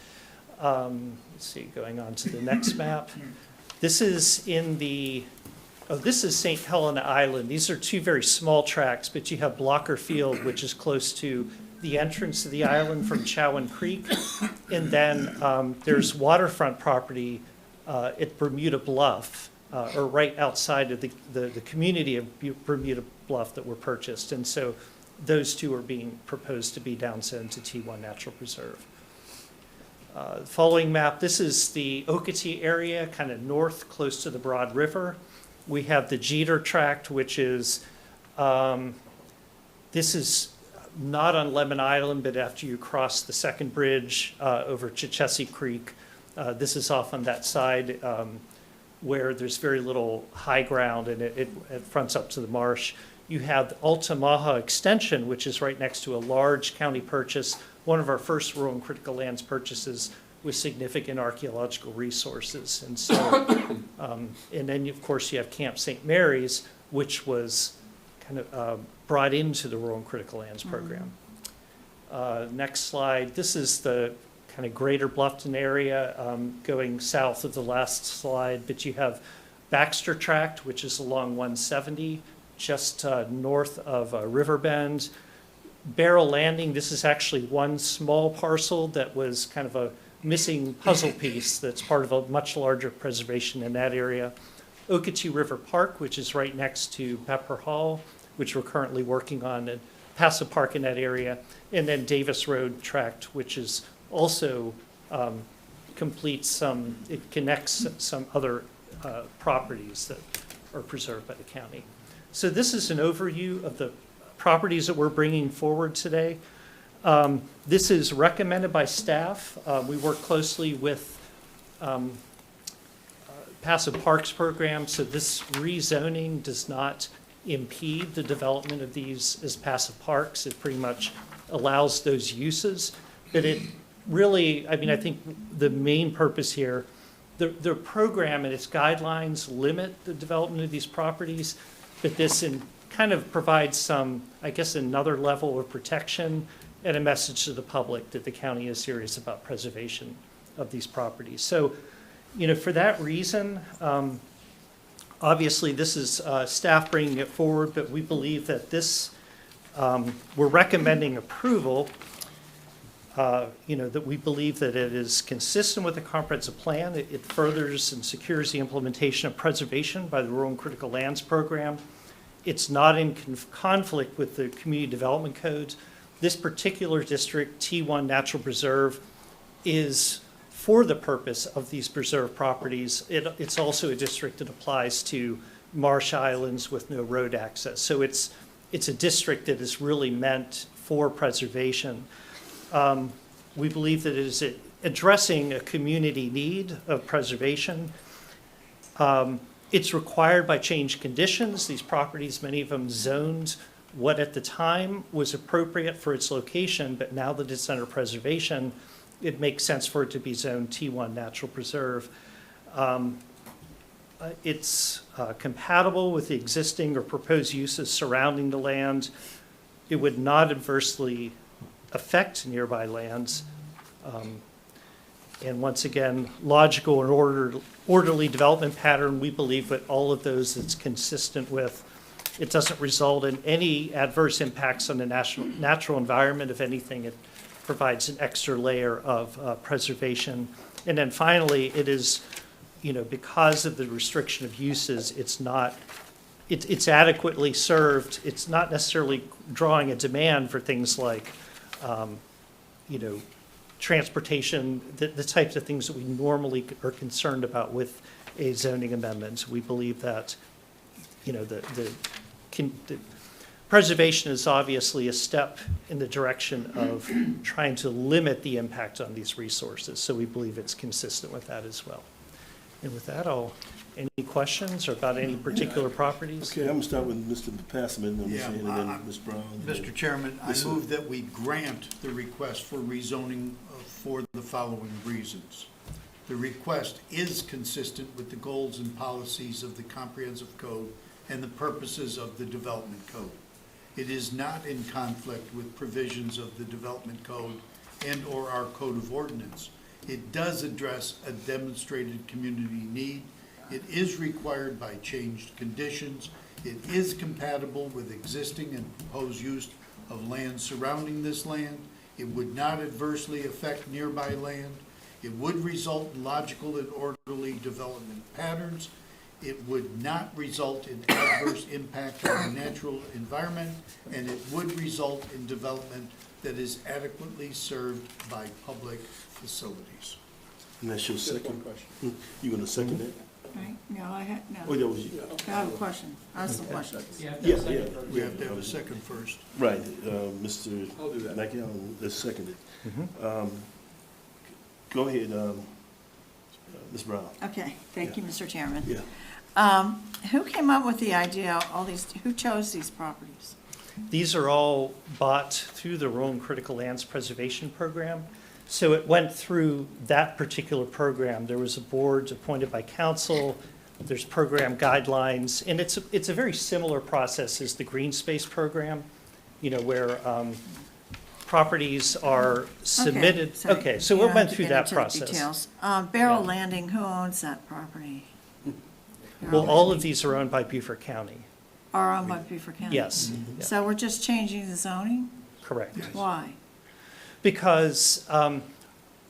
Let's see, going on to the next map. This is this is St. Helena Island. These are two very small tracts, but you have Blocker Field, which is close to the entrance to the island from Chowan Creek. And then there's waterfront property at Bermuda Bluff, or right outside of the community of Bermuda Bluff that were purchased. And so those two are being proposed to be downsized to T1 Natural Preserve. Following map, this is the Okatee area, kind of north, close to the Broad River. We have the Jeter Tract, which is, this is not on Lemon Island, but after you cross the second bridge over Chichessie Creek. This is off on that side where there's very little high ground and it fronts up to the marsh. You have the Altamaha Extension, which is right next to a large county purchase, one of our first rural and critical lands purchases with significant archaeological resources. And so, and then of course you have Camp St. Mary's, which was kind of brought into the rural and critical lands program. Next slide, this is the kind of greater Bluffton area going south of the last slide, but you have Baxter Tract, which is along 170, just north of Riverbend. Barrel Landing, this is actually one small parcel that was kind of a missing puzzle piece that's part of a much larger preservation in that area. Okatee River Park, which is right next to Pepper Hall, which we're currently working on, and Paso Park in that area. And then Davis Road Tract, which is also it connects some other properties that are preserved by the county. So this is an overview of the properties that we're bringing forward today. This is recommended by staff. We work closely with Passive Parks program, so this rezoning does not impede the development of these as passive parks. It pretty much allows those uses, but it really, I mean, I think the main purpose here, the program and its guidelines limit the development of these properties, but this kind of provides some, I guess, another level of protection and a message to the public that the county is serious about preservation of these properties. So, for that reason, obviously this is staff bringing it forward, but we believe that this, we're recommending approval, that we believe that it is consistent with the comprehensive plan. It furthers and secures the implementation of preservation by the Rural and Critical Lands Program. It's not in conflict with the Community Development Code. This particular district, T1 Natural Preserve, is for the purpose of these preserved properties. It's also a district that applies to marsh islands with no road access. So it's a district that is really meant for preservation. We believe that it is addressing a community need of preservation. It's required by changed conditions. These properties, many of them zoned what at the time was appropriate for its location, but now that it's under preservation, it makes sense for it to be zoned T1 Natural Preserve. It's compatible with the existing or proposed uses surrounding the land. It would not adversely affect nearby lands. And once again, logical and orderly development pattern, we believe that all of those it's consistent with. It doesn't result in any adverse impacts on the natural environment. If anything, it provides an extra layer of preservation. And then finally, it is because of the restriction of uses, it's adequately served. It's not necessarily drawing a demand for things like, transportation, the types of things that we normally are concerned about with a zoning amendment. We believe that, the preservation is obviously a step in the direction of trying to limit the impact on these resources. So we believe it's consistent with that as well. And with that, any questions or about any particular properties? Okay, I'm gonna start with Mr. Passman, and Yeah, then Ms. Brown. Mr. Chairman, I Yes, sir. move that we grant the request for rezoning for the following reasons. The request is consistent with the goals and policies of the comprehensive code and the purposes of the development code. It is not in conflict with provisions of the development code and/or our code of ordinance. It does address a demonstrated community need. It is required by changed conditions. It is compatible with existing and proposed use of land surrounding this land. It would not adversely affect nearby land. It would result in logical and orderly development patterns. It would not result in adverse impact on the natural environment, and it would result in development that is adequately served by public facilities. And that's your Just one second? question. You gonna second that? Right, no, Oh, no. that was you. I have a question. I have some questions. Yeah, We have to have a second first. Right, Mr. I'll do that. McAllen, let's second it. Go ahead, Ms. Brown. Okay, thank you, Mr. Chairman. Yeah. Who came up with the idea, who chose these properties? These are all bought through the Rural and Critical Lands Preservation Program. So it went through that particular program. There was a board appointed by council, there's program guidelines, and it's a very similar process as the green space program, where properties are submitted. sorry. Okay, so You we don't went have to through get that into the process. details. Barrel Landing, who owns that property? Well, all of these are owned by Beaufort County. Are owned by Beaufort County? Yes, yeah, So we're just changing the zoning? correct. Why? Because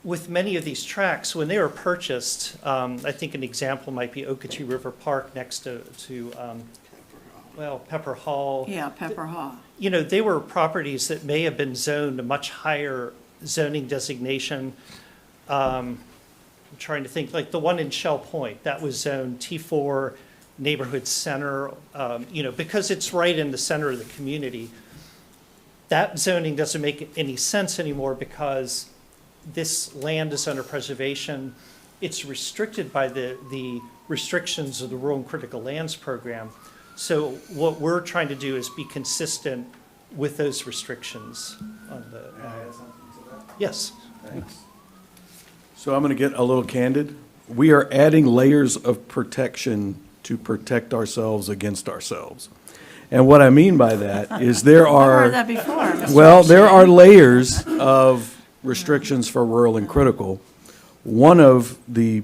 with many of these tracts, when they were purchased, I think an example might be Okeechee River Park next to Pepper Hall. Yeah, Pepper Hall. They were properties that may have been zoned a much higher zoning designation. I'm trying to think, like the one in Shell Point, that was zoned T4 Neighborhood Center, because it's right in the center of the community. That zoning doesn't make any sense anymore because this land is under preservation. It's restricted by the restrictions of the Rural and Critical Lands Program. So what we're trying to do is be consistent with those restrictions on the. Yes. Thanks. So I'm going to get a little candid. We are adding layers of protection to protect ourselves against ourselves. And what I mean by that is there I've are. heard that before, Mr. Well, there are Shea. layers of restrictions for rural and critical. One of the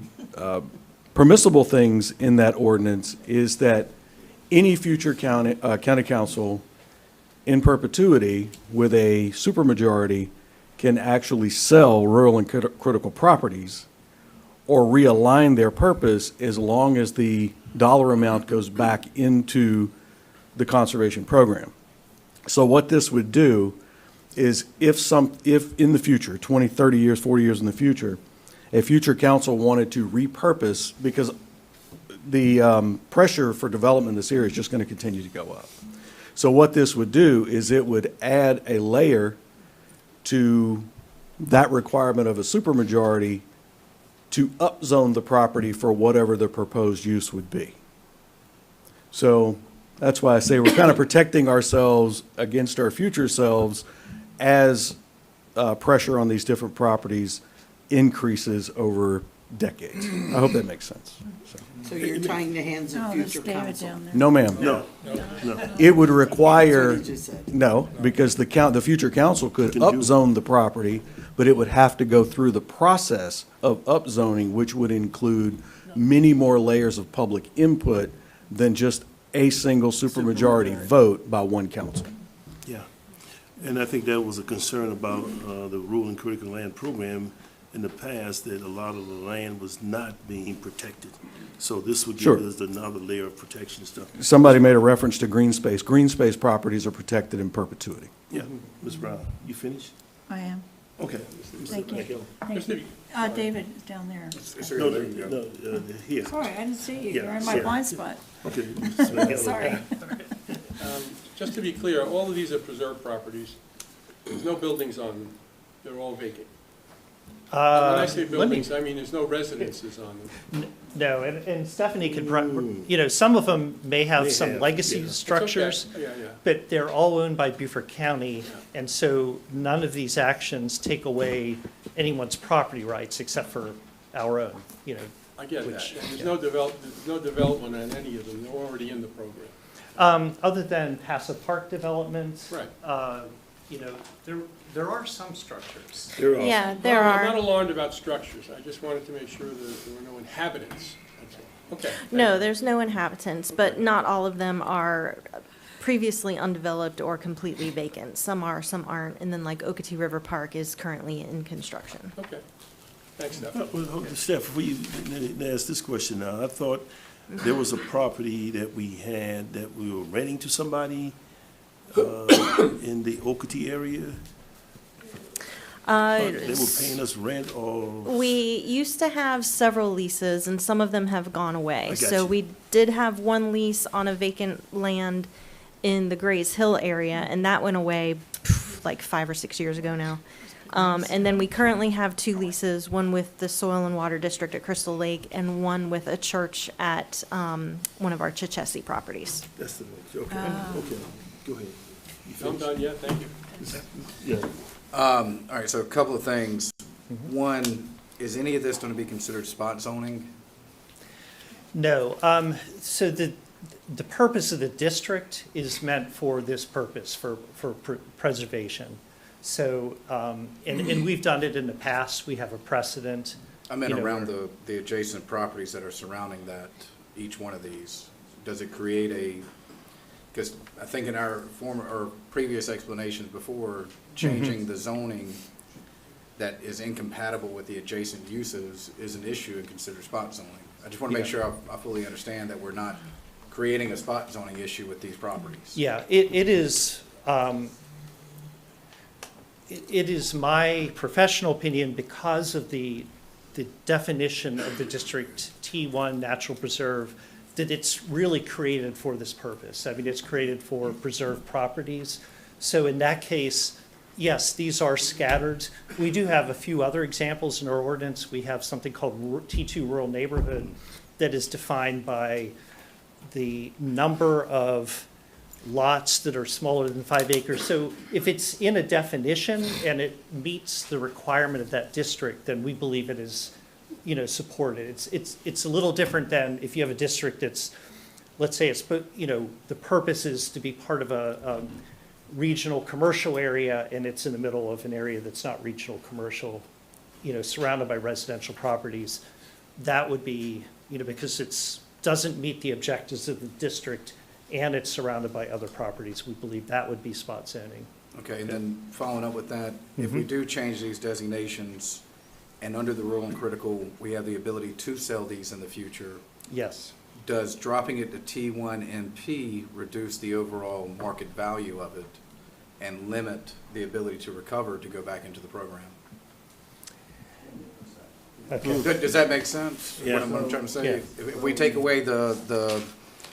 permissible things in that ordinance is that any future county council in perpetuity with a supermajority can actually sell rural and critical properties or realign their purpose as long as the dollar amount goes back into the conservation program. So what this would do is if in the future, 20, 30 years, 40 years in the future, a future council wanted to repurpose, because the pressure for development in this area is just going to continue to go up. So what this would do is it would add a layer to that requirement of a supermajority to upzone the property for whatever the proposed use would be. So that's why I say we're kind of protecting ourselves against our future selves as pressure on these different properties increases over decades. I hope that makes sense. So you're tying the hands of Oh, there's future David council. down there. No, ma'am. No. It would require, That's what he just said. no, because the future council could upzone the property, but it would have to go through the process of upzoning, which would include many more layers of public input than just a single supermajority vote by one council. Yeah, and I think that was a concern about the Rural and Critical Land Program, in the past that a lot of the land was not being protected. So this would give Sure. us another layer of protection stuff. Somebody made a reference to green space. Green space properties are protected in perpetuity. Yeah, Ms. Brown, you finished? I am. Okay. Thank you. Thank Just to you. be- David is down there. No, here. Sorry, I didn't see you. Yeah, You're in my sorry. blind spot. Okay. Sorry. Just to be clear, all of these are preserved properties. There's no buildings on them. They're all vacant. When I say Let me- buildings, I mean there's no residences on them. No, and Stephanie could run, some of them may have May some have, legacy yeah. It's okay. structures, Yeah, yeah. but they're all owned by Beaufort County, and so none of these actions take away anyone's property rights except for our own, I get that. Which- There's no development on any of them. They're already in the program. Other than passive park development. Right. There are some structures. There are. Yeah, there I'm not are. alarmed about structures. I just wanted to make sure that there were no inhabitants. That's all. Okay. No, there's no inhabitants, but not all of them are previously undeveloped or completely vacant. Some are, some aren't. And then like Okatee River Park is currently in construction. Okay. Thanks, Steph. Steph, before you ask this question now, I thought there was a property that we had that we were renting to somebody in the Okatee area. They were paying us rent or? We used to have several leases, and some of them have gone away. I got So you. we did have one lease on a vacant land in the Grays Hill area, and that went away like 5 or 6 years ago now. And then we currently have 2 leases, one with the Soil and Water District at Crystal Lake, and one with a church at one of our Chichester properties. That's the one, okay, okay, go ahead. You I'm finished? done yet. Thank you. Yeah. All right, so a couple of things. One, is any of this going to be considered spot zoning? No, so the purpose of the district is meant for this purpose, for preservation. So, and we've done it in the past, we have a precedent. I meant you know, around where- the adjacent properties that are surrounding that, each one of these. Does it create because I think in our former, or previous explanations before, changing the zoning that is incompatible with the adjacent uses is an issue and considered spot zoning. I just want to make sure I fully understand that we're not creating a spot zoning issue with these properties. Yeah, it is, it is my professional opinion, because of the definition of the district T1 natural preserve, that it's really created for this purpose. I mean, it's created for preserved properties. So in that case, yes, these are scattered. We do have a few other examples in our ordinance. We have something called T2 rural neighborhood that is defined by the number of lots that are smaller than 5 acres. So if it's in a definition and it meets the requirement of that district, then we believe it is, supported. It's a little different than if you have a district that's, let's say it's, the purpose is to be part of a regional commercial area, and it's in the middle of an area that's not regional commercial, surrounded by residential properties. That would be, because it's, doesn't meet the objectives of the district, and it's surrounded by other properties, we believe that would be spot zoning. Okay, and then following up with that, if we do change these designations, and under the rural and critical, we have the ability to sell these in the future, Yes. does dropping it to T1 MP reduce the overall market value of it and limit the ability to recover to go back into the program? Okay. Does that make sense? Yeah. What I'm trying to say? Yeah. If we take away the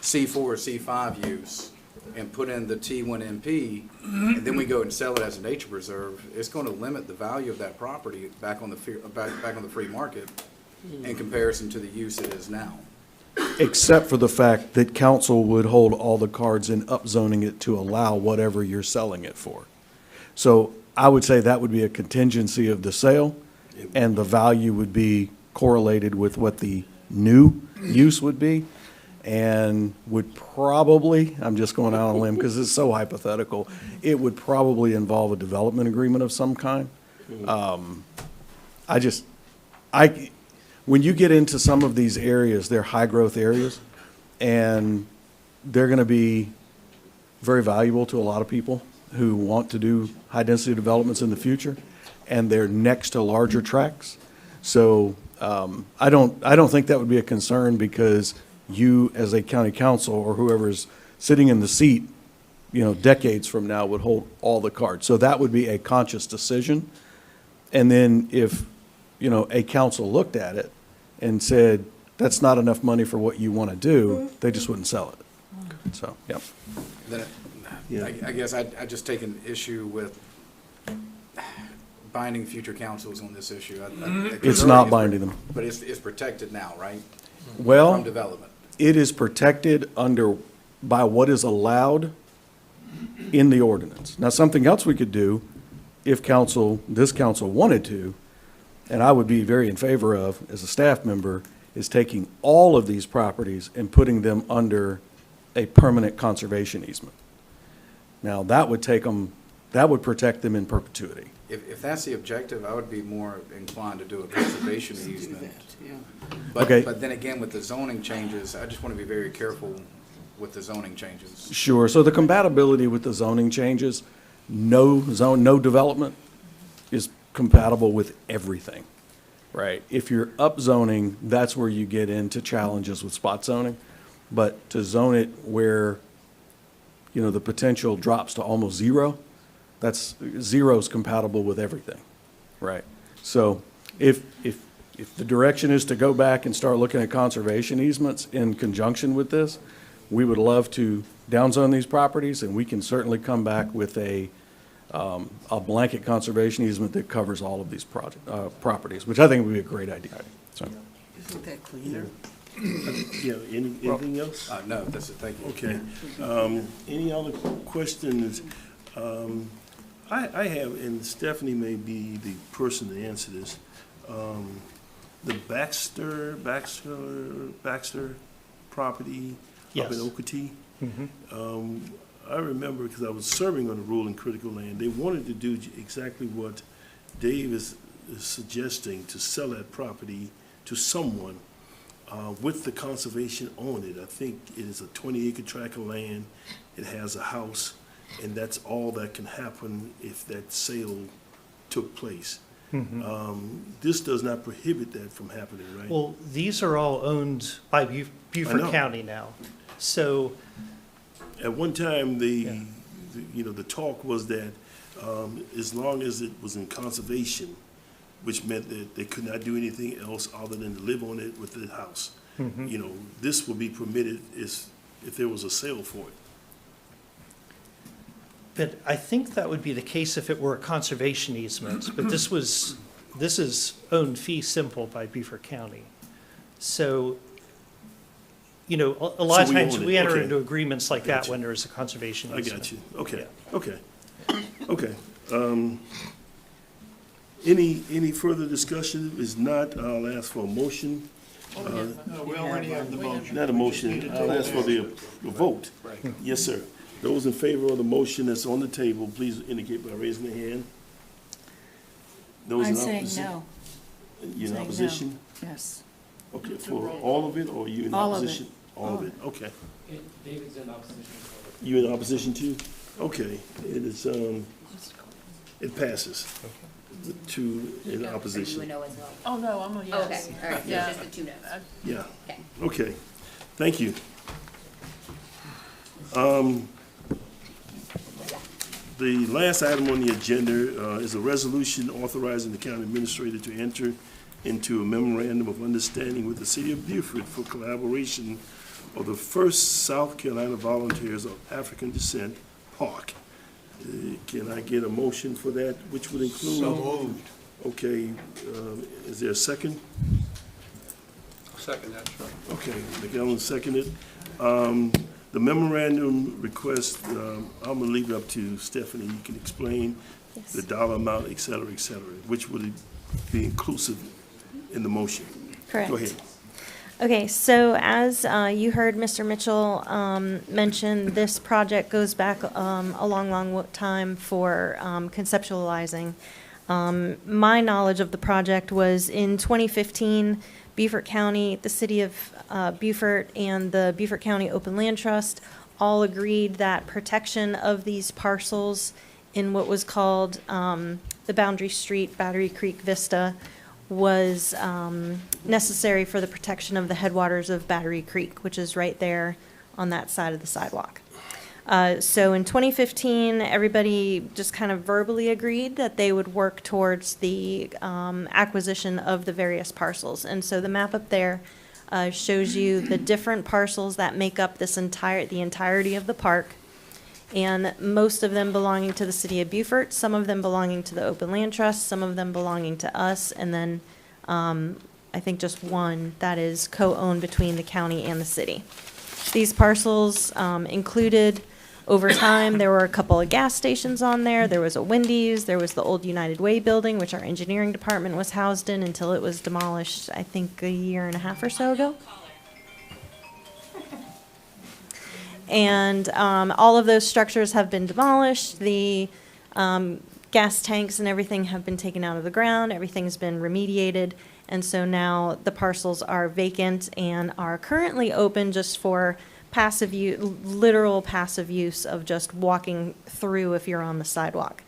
C4 or C5 use and put in the T1 MP, and then we go and sell it as a nature preserve, it's going to limit the value of that property back on the free market in comparison to the use it is now. Except for the fact that council would hold all the cards in upzoning it to allow whatever you're selling it for. So I would say that would be a contingency of the sale, and the value would be correlated with what the new use would be, and would probably, I'm just going out on a limb because it's so hypothetical, it would probably involve a development agreement of some kind. When you get into some of these areas, they're high-growth areas, and they're going to be very valuable to a lot of people who want to do high-density developments in the future, and they're next to larger tracts. So I don't think that would be a concern because you, as a county council or whoever's sitting in the seat, decades from now would hold all the cards. So that would be a conscious decision. And then if, a council looked at it and said, that's not enough money for what you want to do, they just wouldn't sell it. So, yeah. Then, I guess I just take an issue with binding future councils on this issue. It's not binding them. But it's protected now, right? Well, From development. it is protected by what is allowed in the ordinance. Now, something else we could do, if this council wanted to, and I would be very in favor of, as a staff member, is taking all of these properties and putting them under a permanent conservation easement. Now, that would protect them in perpetuity. If that's the objective, I would be more inclined to do a conservation easement. Okay. But then again, with the zoning changes, I just want to be very careful with the zoning changes. Sure, so the compatibility with the zoning changes, no development is compatible with everything, right? If you're upzoning, that's where you get into challenges with spot zoning. But to zone it where, the potential drops to almost zero, zero's compatible with everything, right? So if the direction is to go back and start looking at conservation easements in conjunction with this, we would love to downzone these properties, and we can certainly come back with a blanket conservation easement that covers all of these properties, which I think would be a great idea. So, Isn't that cleaner? Yeah, anything else? No, that's it, thank you. Okay. Any other questions? I have, and Stephanie may be the person to answer this. The Baxter property up in Yes. Okatee. I remember, because I was serving on the rural and critical land, they wanted to do exactly what Dave is suggesting, to sell that property to someone with the conservation on it. I think it is a 20-acre tract of land. It has a house, and that's all that can happen if that sale took place. This does not prohibit that from happening, right? Well, these are all owned by I Beaufort know. County now. So, At one time, the talk was that as long as it was in conservation, which meant that they could not do anything else other than to live on it with the house. This would be permitted if there was a sale for it. but I think that would be the case if it were a conservation easement, but this is owned fee simple by Beaufort County. So, a lot of So we times own it, we enter okay. into agreements like that Gotcha. when there's a conservation I easement. got you. Okay, Yeah. okay. Any further discussion? If not, I'll ask for a motion. No, we already have the motion. Not a motion, I'll ask for the vote. Yes, sir. Those in favor of the motion that's on the table, please indicate by raising their hand. Those in I'm saying opposi- no. You in Saying no. opposition? Yes. Okay, for all of it, or you in All of it. opposition? All of it, okay. David's in opposition. You in opposition too? Okay, it is, it passes. With two in opposition. Oh, no, I'm a yes. Okay, all right, so Yeah. it's just the two no's. Yeah, Okay. okay, thank you. The last item on the agenda is a resolution authorizing the county administrator to enter into a memorandum of understanding with the city of Beaufort for collaboration of the first South Carolina Volunteers of African Descent Park. Can I get a motion for that, which would include? So moved. Okay, is there a second? Second, that's right. Okay, McEllen seconded. The memorandum request, I'm gonna leave it up to Stephanie. You can explain the dollar amount, et cetera, which would be inclusive in the motion. Correct. Go ahead. Okay, so as you heard Mr. Mitchell mention, this project goes back a long time for conceptualizing. My knowledge of the project was in 2015, Beaufort County, the city of Beaufort, and the Beaufort County Open Land Trust all agreed that protection of these parcels in what was called the Boundary Street Battery Creek Vista was necessary for the protection of the headwaters of Battery Creek, which is right there on that side of the sidewalk. So in 2015, everybody just kind of verbally agreed that they would work towards the acquisition of the various parcels. And so the map up there shows you the different parcels that make up the entirety of the park, and most of them belonging to the city of Beaufort, some of them belonging to the Open Land Trust, some of them belonging to us, and then I think just one that is co-owned between the county and the city. These parcels included, over time, there were a couple of gas stations on there. There was a Wendy's, there was the old United Way building, which our engineering department was housed in until it was demolished, I think, a year and a half or so ago. And all of those structures have been demolished. The gas tanks and everything have been taken out of the ground. Everything's been remediated. And so now the parcels are vacant and are currently open just for passive use, literal passive use of just walking through if you're on the sidewalk.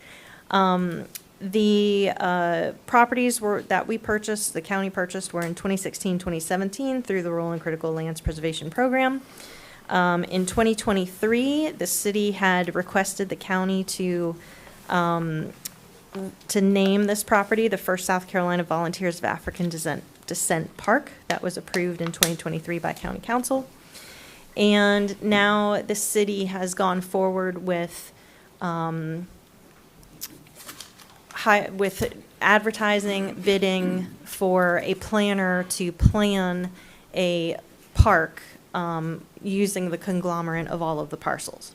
The properties that we purchased, the county purchased, were in 2016, 2017 through the Rural and Critical Lands Preservation Program. In 2023, the city had requested the county to name this property the First South Carolina Volunteers of African Descent Park. That was approved in 2023 by County Council. And now the city has gone forward with advertising, bidding for a planner to plan a park using the conglomerate of all of the parcels.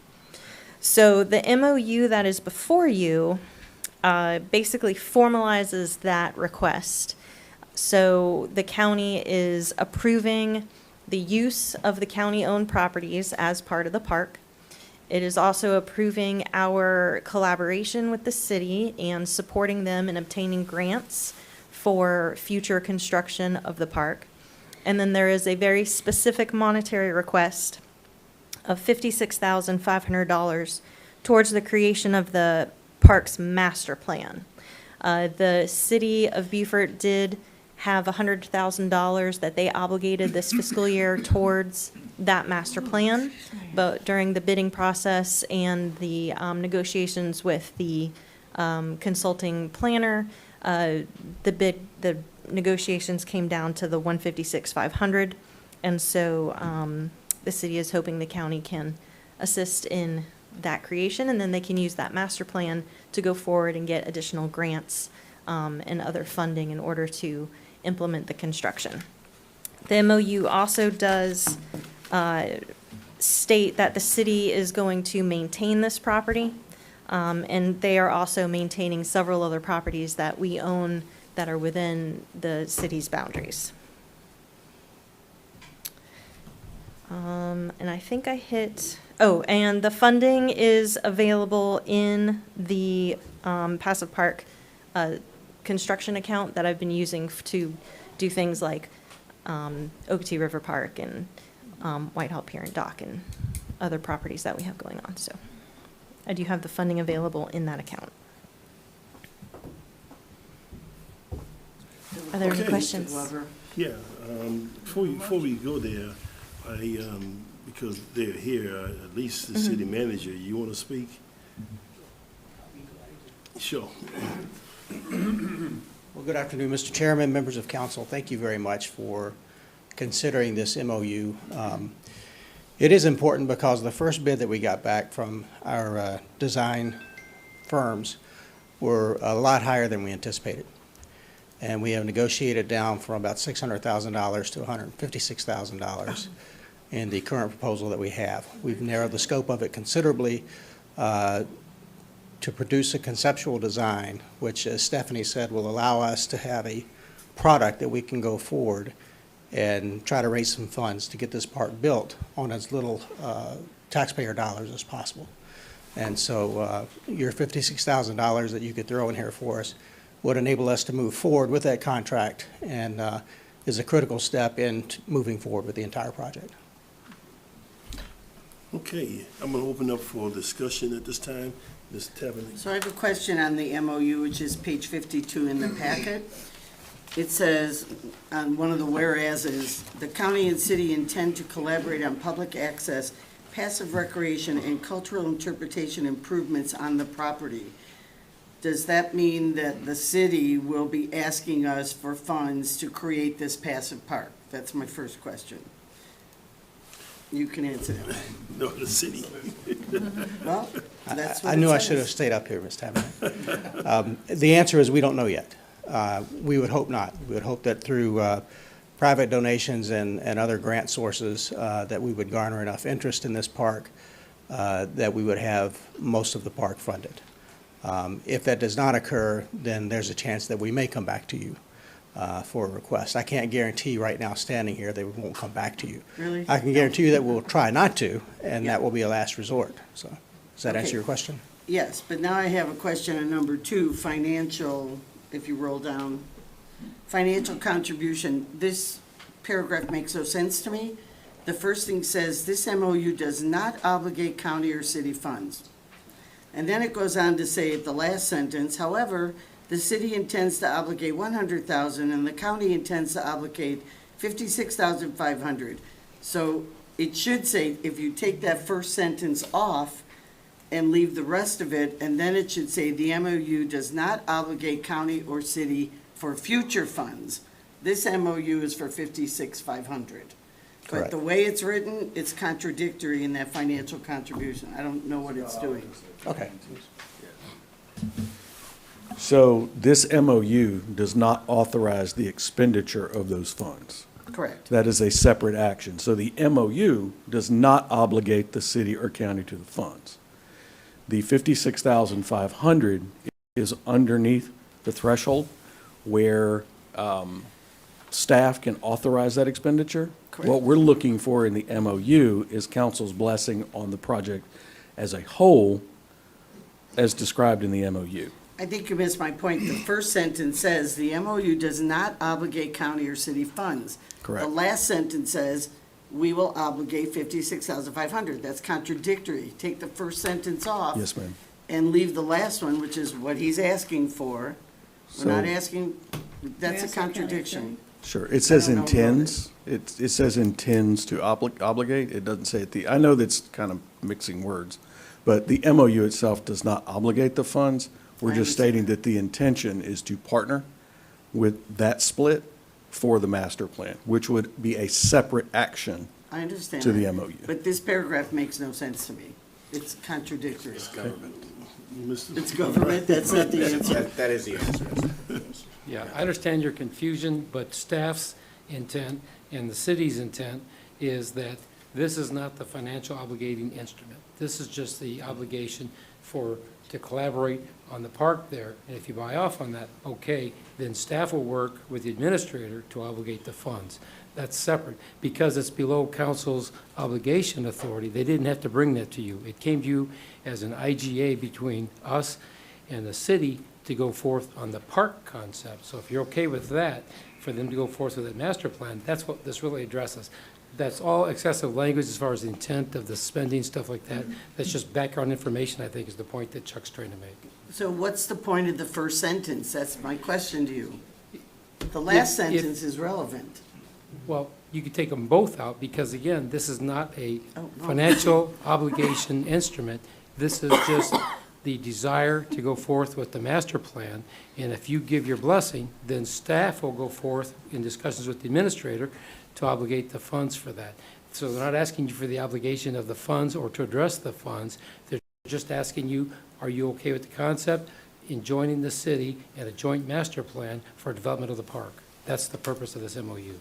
So the MOU that is before you basically formalizes that request. So the county is approving the use of the county-owned properties as part of the park. It is also approving our collaboration with the city and supporting them in obtaining grants for future construction of the park. And then there is a very specific monetary request of $56,500 towards the creation of the park's master plan. The city of Beaufort did have $100,000 that they obligated this fiscal year towards that master plan, but during the bidding process and the negotiations with the consulting planner, the negotiations came down to the $156,500, and so the city is hoping the county can assist in that creation, and then they can use that master plan to go forward and get additional grants and other funding in order to implement the construction. The MOU also does state that the city is going to maintain this property, and they are also maintaining several other properties that we own that are within the city's boundaries. And I think I hit, and the funding is available in the Passive Park construction account that I've been using to do things like Okeechee River Park and Whitehall Pier and Dock and other properties that we have going on. So I do have the funding available in that account. Are there any Okay. questions? Yeah, before we go there, because they're here, at least the city manager, you want to speak? Sure. Well, good afternoon, Mr. Chairman, members of council. Thank you very much for considering this MOU. It is important because the first bid that we got back from our design firms were a lot higher than we anticipated. And we have negotiated down from about $600,000 to $156,000 in the current proposal that we have. We've narrowed the scope of it considerably to produce a conceptual design, which, as Stephanie said, will allow us to have a product that we can go forward and try to raise some funds to get this park built on as little taxpayer dollars as possible. And so your $56,000 that you could throw in here for us would enable us to move forward with that contract and is a critical step in moving forward with the entire project. Okay, I'm going to open up for discussion at this time. Ms. Taverny. So I have a question on the MOU, which is page 52 in the packet. it says, on one of the whereases, the county and city intend to collaborate on public access, passive recreation, and cultural interpretation improvements on the property. Does that mean that the city will be asking us for funds to create this passive park? That's my first question. You can answer that. No, the city. Well, that's what I it knew I says. should have stayed up here, Ms. Tamann. The answer is we don't know yet. We would hope not. We would hope that through private donations and other grant sources, that we would garner enough interest in this park, that we would have most of the park funded. If that does not occur, then there's a chance that we may come back to you for a request. I can't guarantee right now, standing here, that we won't come back to you. Really? I can guarantee you that we'll try not to, and Yeah. that will be a last resort. So, does that answer Okay. your question? Yes, but now I have a question on number 2, financial, if you roll down. Financial contribution, this paragraph makes no sense to me. The first thing says, this MOU does not obligate county or city funds. And then it goes on to say at the last sentence, however, the city intends to obligate $100,000 and the county intends to obligate $56,500. So it should say, if you take that first sentence off and leave the rest of it, and then it should say, the MOU does not obligate county or city for future funds. This MOU is for $56,500. But Correct. the way it's written, it's contradictory in that financial contribution. I don't know what it's doing. Okay. So this MOU does not authorize the expenditure of those funds. Correct. That is a separate action. So the MOU does not obligate the city or county to the funds. The $56,500 is underneath the threshold where staff can authorize that expenditure. Correct. What we're looking for in the MOU is council's blessing on the project as a whole, as described in the MOU. I think you missed my point. The first sentence says, the MOU does not obligate county or city funds. Correct. The last sentence says, we will obligate $56,500. That's contradictory. Take the first sentence off. Yes, ma'am. And leave the last one, which is what he's asking for. We're not So- asking, that's a contradiction. Sure, it says I don't know about intends, it says intends to obligate, it doesn't say I know that's kind of mixing words, but the MOU itself does not obligate the funds. We're I just understand. stating that the intention is to partner with that split for the master plan, which would be a separate action I understand to the that. MOU. But this paragraph makes no sense to me. It's contradictory. It's government. It's government, that's not the answer. That is the answer. Yeah, I understand your confusion, but staff's intent and the city's intent is that this is not the financial obligating instrument. This is just the obligation to collaborate on the park there. And if you buy off on that, okay, then staff will work with the administrator to obligate the funds. That's separate. Because it's below council's obligation authority, they didn't have to bring that to you. It came to you as an IGA between us and the city to go forth on the park concept. So if you're okay with that, for them to go forth with that master plan, that's what this really addresses. That's all excessive language as far as the intent of the spending, stuff like that. That's just background information, I think, is the point that Chuck's trying to make. So what's the point of the first sentence? That's my question to you. The last If- sentence is relevant. Well, you could take them both out, because again, this is not a Oh, no. financial obligation instrument. This is just the desire to go forth with the master plan. And if you give your blessing, then staff will go forth in discussions with the administrator to obligate the funds for that. So they're not asking you for the obligation of the funds or to address the funds. They're just asking you, are you okay with the concept in joining the city in a joint master plan for development of the park? That's the purpose of this MOU.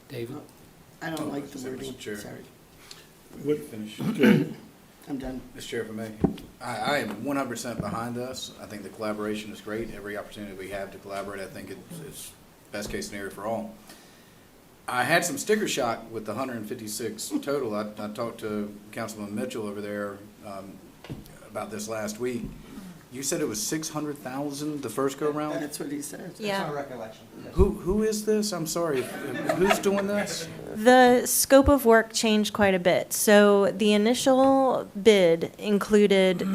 David? I don't like the Mr. wording, Chair. sorry. What, Finish. I'm done. Mr. Chair, if I may, I am 100% behind this. I think the collaboration is great. Every opportunity we have to collaborate, I think it's best case scenario for all. I had some sticker shock with the 156 total. I talked to Councilman Mitchell over there about this last week. You said it was 600,000 the first go round? That's what he said. Yeah. recollection. Who is this? I'm sorry. Who's doing this? The scope of work changed quite a bit. So the initial bid included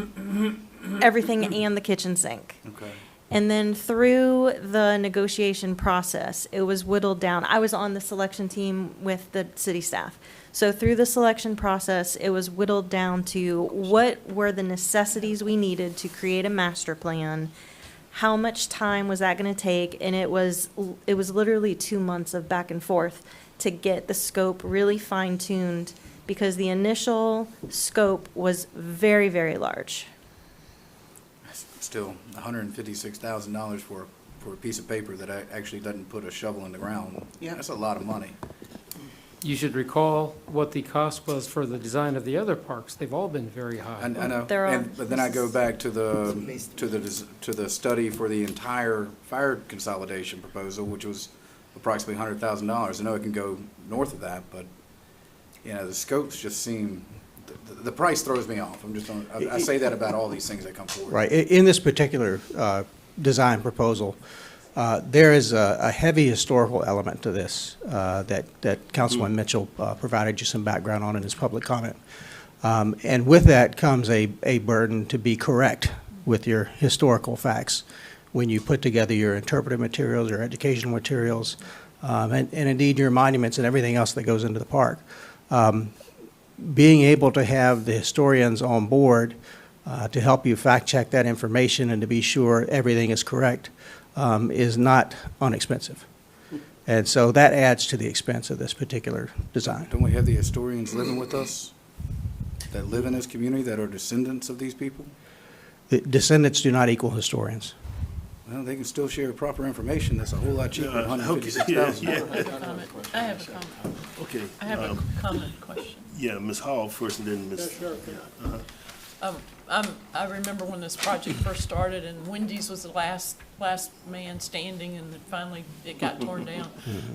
everything and the kitchen sink. Okay. And then through the negotiation process, it was whittled down. I was on the selection team with the city staff. So through the selection process, it was whittled down to what were the necessities we needed to create a master plan, how much time was that going to take, and it was literally 2 months of back and forth to get the scope really fine-tuned, because the initial scope was very, very large. Still, $156,000 for a piece of paper that actually doesn't put a shovel in the ground. Yeah. That's a lot of money. You should recall what the cost was for the design of the other parks. They've all been very high. I know, They're all- but then I go back to the study for the entire fire consolidation proposal, which was approximately $100,000. I know it can go north of that, but, you know, the scopes just seem, the price throws me off. I say that about all these things that come forward. Right. In this particular design proposal, there is a heavy historical element to this that Councilman Mitchell provided you some background on in his public comment. And with that comes a burden to be correct with your historical facts when you put together your interpretive materials, your educational materials, and indeed your monuments and everything else that goes into the park. Being able to have the historians on board to help you fact check that information and to be sure everything is correct is not inexpensive. And so that adds to the expense of this particular design. Don't we have the historians living with us that live in this community that are descendants of these people? The descendants do not equal historians. Well, they can still share proper information. That's a whole lot cheaper than Okay, $156,000. yeah. I have a comment. I have a comment. Okay. I have a comment question. Yeah, Ms. Hall first, and then Ms. Sure. I remember when this project first started, and Wendy's was the last man standing, and then finally it got torn down.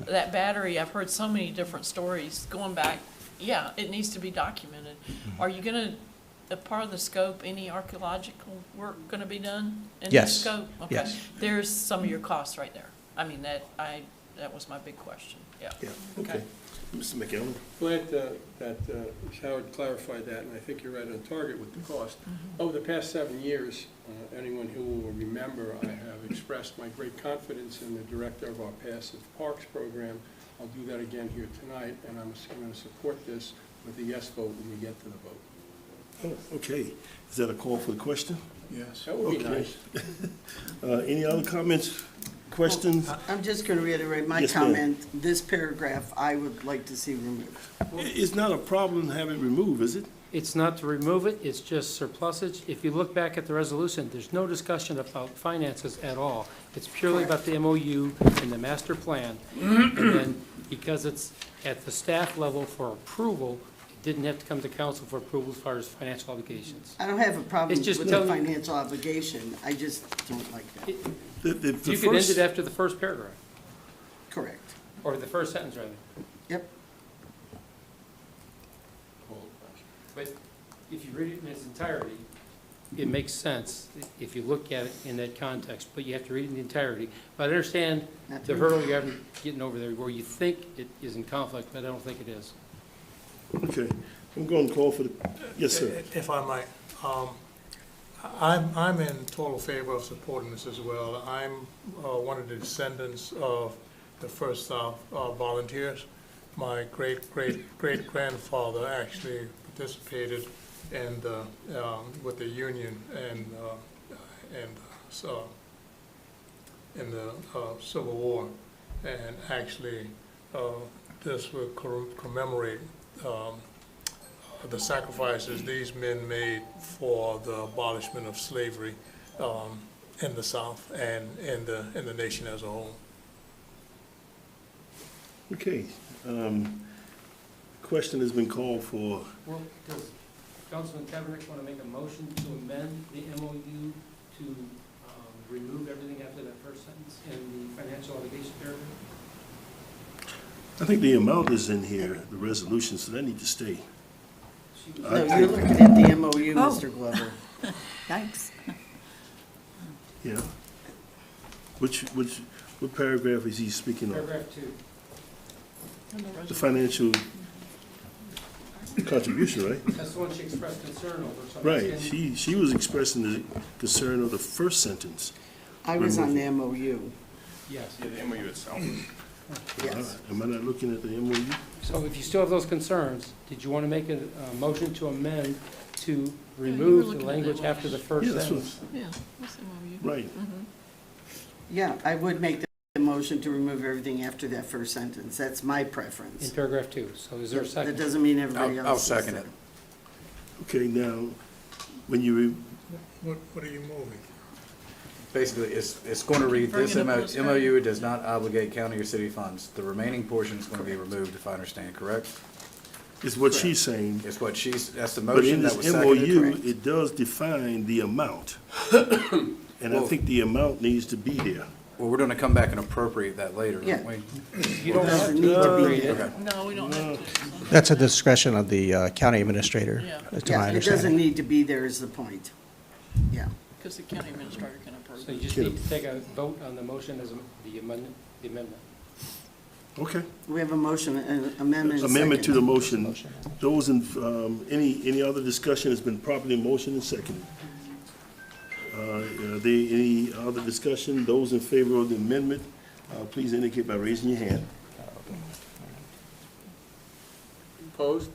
That battery, I've heard so many different stories going back. Yeah, it needs to be documented. Are you gonna, a part of the scope, any archaeological work gonna be done in Yes. this scope? Okay. Yes. There's some of your costs right there. I mean, that was my big question, yeah. Yeah, okay. Mr. McEllen? Glad that Howard clarified that, and I think you're right on target with the cost. Over the past 7 years, anyone who will remember, I have expressed my great confidence in the director of our Passive Parks program. I'll do that again here tonight, and I'm going to support this with a yes vote when we get to the vote. Oh, okay. Is that a call for the question? Yes. That would be Okay. nice. Any other comments, questions? I'm just going to reiterate my Yes, ma'am. comment. This paragraph, I would like to see removed. It's not a problem to have it removed, is it? It's not to remove it, it's just surplusage. If you look back at the resolution, there's no discussion about finances at all. It's purely about the MOU and the master plan. And then, because it's at the staff level for approval, it didn't have to come to council for approval as far as financial obligations. I don't have a problem It's just with the telling- financial obligation. I just don't like that. The You could end first- it after the first paragraph, Correct. or the first sentence, rather. Yep. But if you read it in its entirety, it makes sense if you look at it in that context, but you have to read it in the entirety. But I understand the hurdle you're having getting over there where you think it is in conflict, but I don't think it is. Okay, I'm going to call for the, yes, sir. If I might, I'm in total favor of supporting this as well. I'm one of the descendants of the first volunteers. My great-grandfather actually participated in the, with the Union and so in the Civil War. And actually, this will commemorate the sacrifices these men made for the abolishment of slavery in the South and in the nation as a whole. Okay. Question has been called for. Well, does Councilman Kaepernick want to make a motion to amend the MOU to remove everything after that first sentence in the financial obligation paragraph? I think the amount is in here, the resolution, so that need to stay. No, you're looking at the MOU, Oh. Mr. Glover. Thanks. Yeah. What paragraph is he speaking of? Paragraph 2. The financial contribution, right? That's the one she expressed concern over. So I'm Right, asking- she was expressing the concern of the first sentence. I was on the MOU. Yes. Yeah, the MOU itself. Yes. Am I not looking at the MOU? So if you still have those concerns, did you want to make a motion to amend to remove the looking at language that after the first Yeah, that's what- sentence? Yeah, that's MOU. Right. Yeah, I would make the motion to remove everything after that first sentence. That's my preference. In paragraph 2. So is there a That second? doesn't mean everybody else. I'll is second there. it. Okay, now, when you, What are you moving? Basically, it's going to read, this Bring it up on the screen. MOU does not obligate county or city funds. The remaining portion is going to be removed, if I understand correct? is what she's saying, It's what that's the but in motion that this was seconded. MOU, correct? it does define the amount. And I Well- think the amount needs to be there. Well, we're going to come back and appropriate that later, Yeah. aren't we? You don't have Doesn't to need to be appropriate there. it. No, we don't have to. That's at the discretion of the county administrator, Yeah. to my Yeah, it doesn't understanding. need to be there is the point. Yeah. Because the county administrator can approve So you it. just need to take a vote on the motion as the amendment. Okay. We have a motion, an amendment. and Amendment to the second. motion. Those in, any other discussion has been properly motioned and seconded. Are there any other discussion? Those in favor of the amendment, please indicate by raising your hand. Opposed?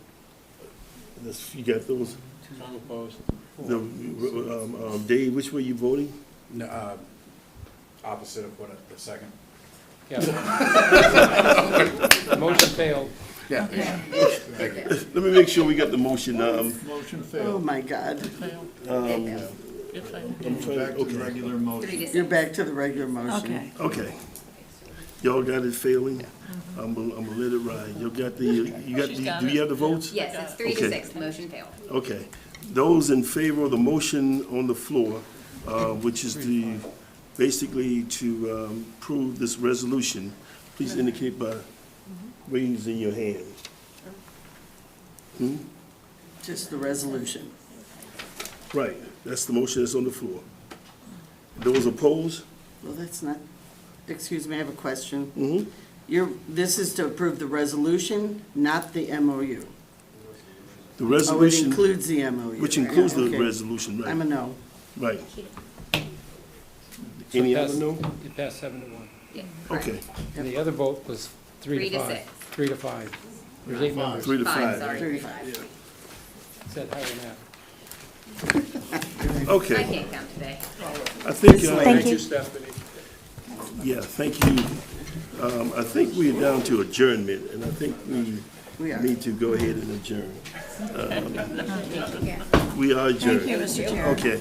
You got those? I'm opposed. Dave, which way you voting? No, opposite of what, the second? Yeah. The motion failed. Yeah. Let me make sure we got the motion. Motion Oh, failed. my God. It failed. It failed. I'm trying, Back to the okay, regular motion. You're back to the regular motion. Okay. okay. Y'all got it failing? I'm gonna let it ride. You got She's got do you it. have the votes? Yes, it's 3 Okay. to 6, the motion failed. Okay. Those in favor of the motion on the floor, which is basically to approve this resolution, please indicate by raising your hand. Just the resolution. Right, that's the motion that's on the floor. Those opposed? Well, that's not, excuse me, I have a question. Mm-hmm. This is to approve the resolution, not the MOU. The Oh, it resolution, includes the MOU. which includes the Okay. resolution, I'm a right? no. Right. So Any it other passed- no? It passed 7-1. Yeah, correct. Okay, And the other vote was 3 3 to to 5. 6. 3 to 5. There's 8 members. 3 to 5, 5. sorry. 35. Said higher than that. I Okay, can't count today. I think, Thank you, Stephanie. yeah, thank you. I think we're down to adjournment, and I think we We are. need to go ahead and adjourn. We are adjourned. Thank you, Mr. Chair. Okay.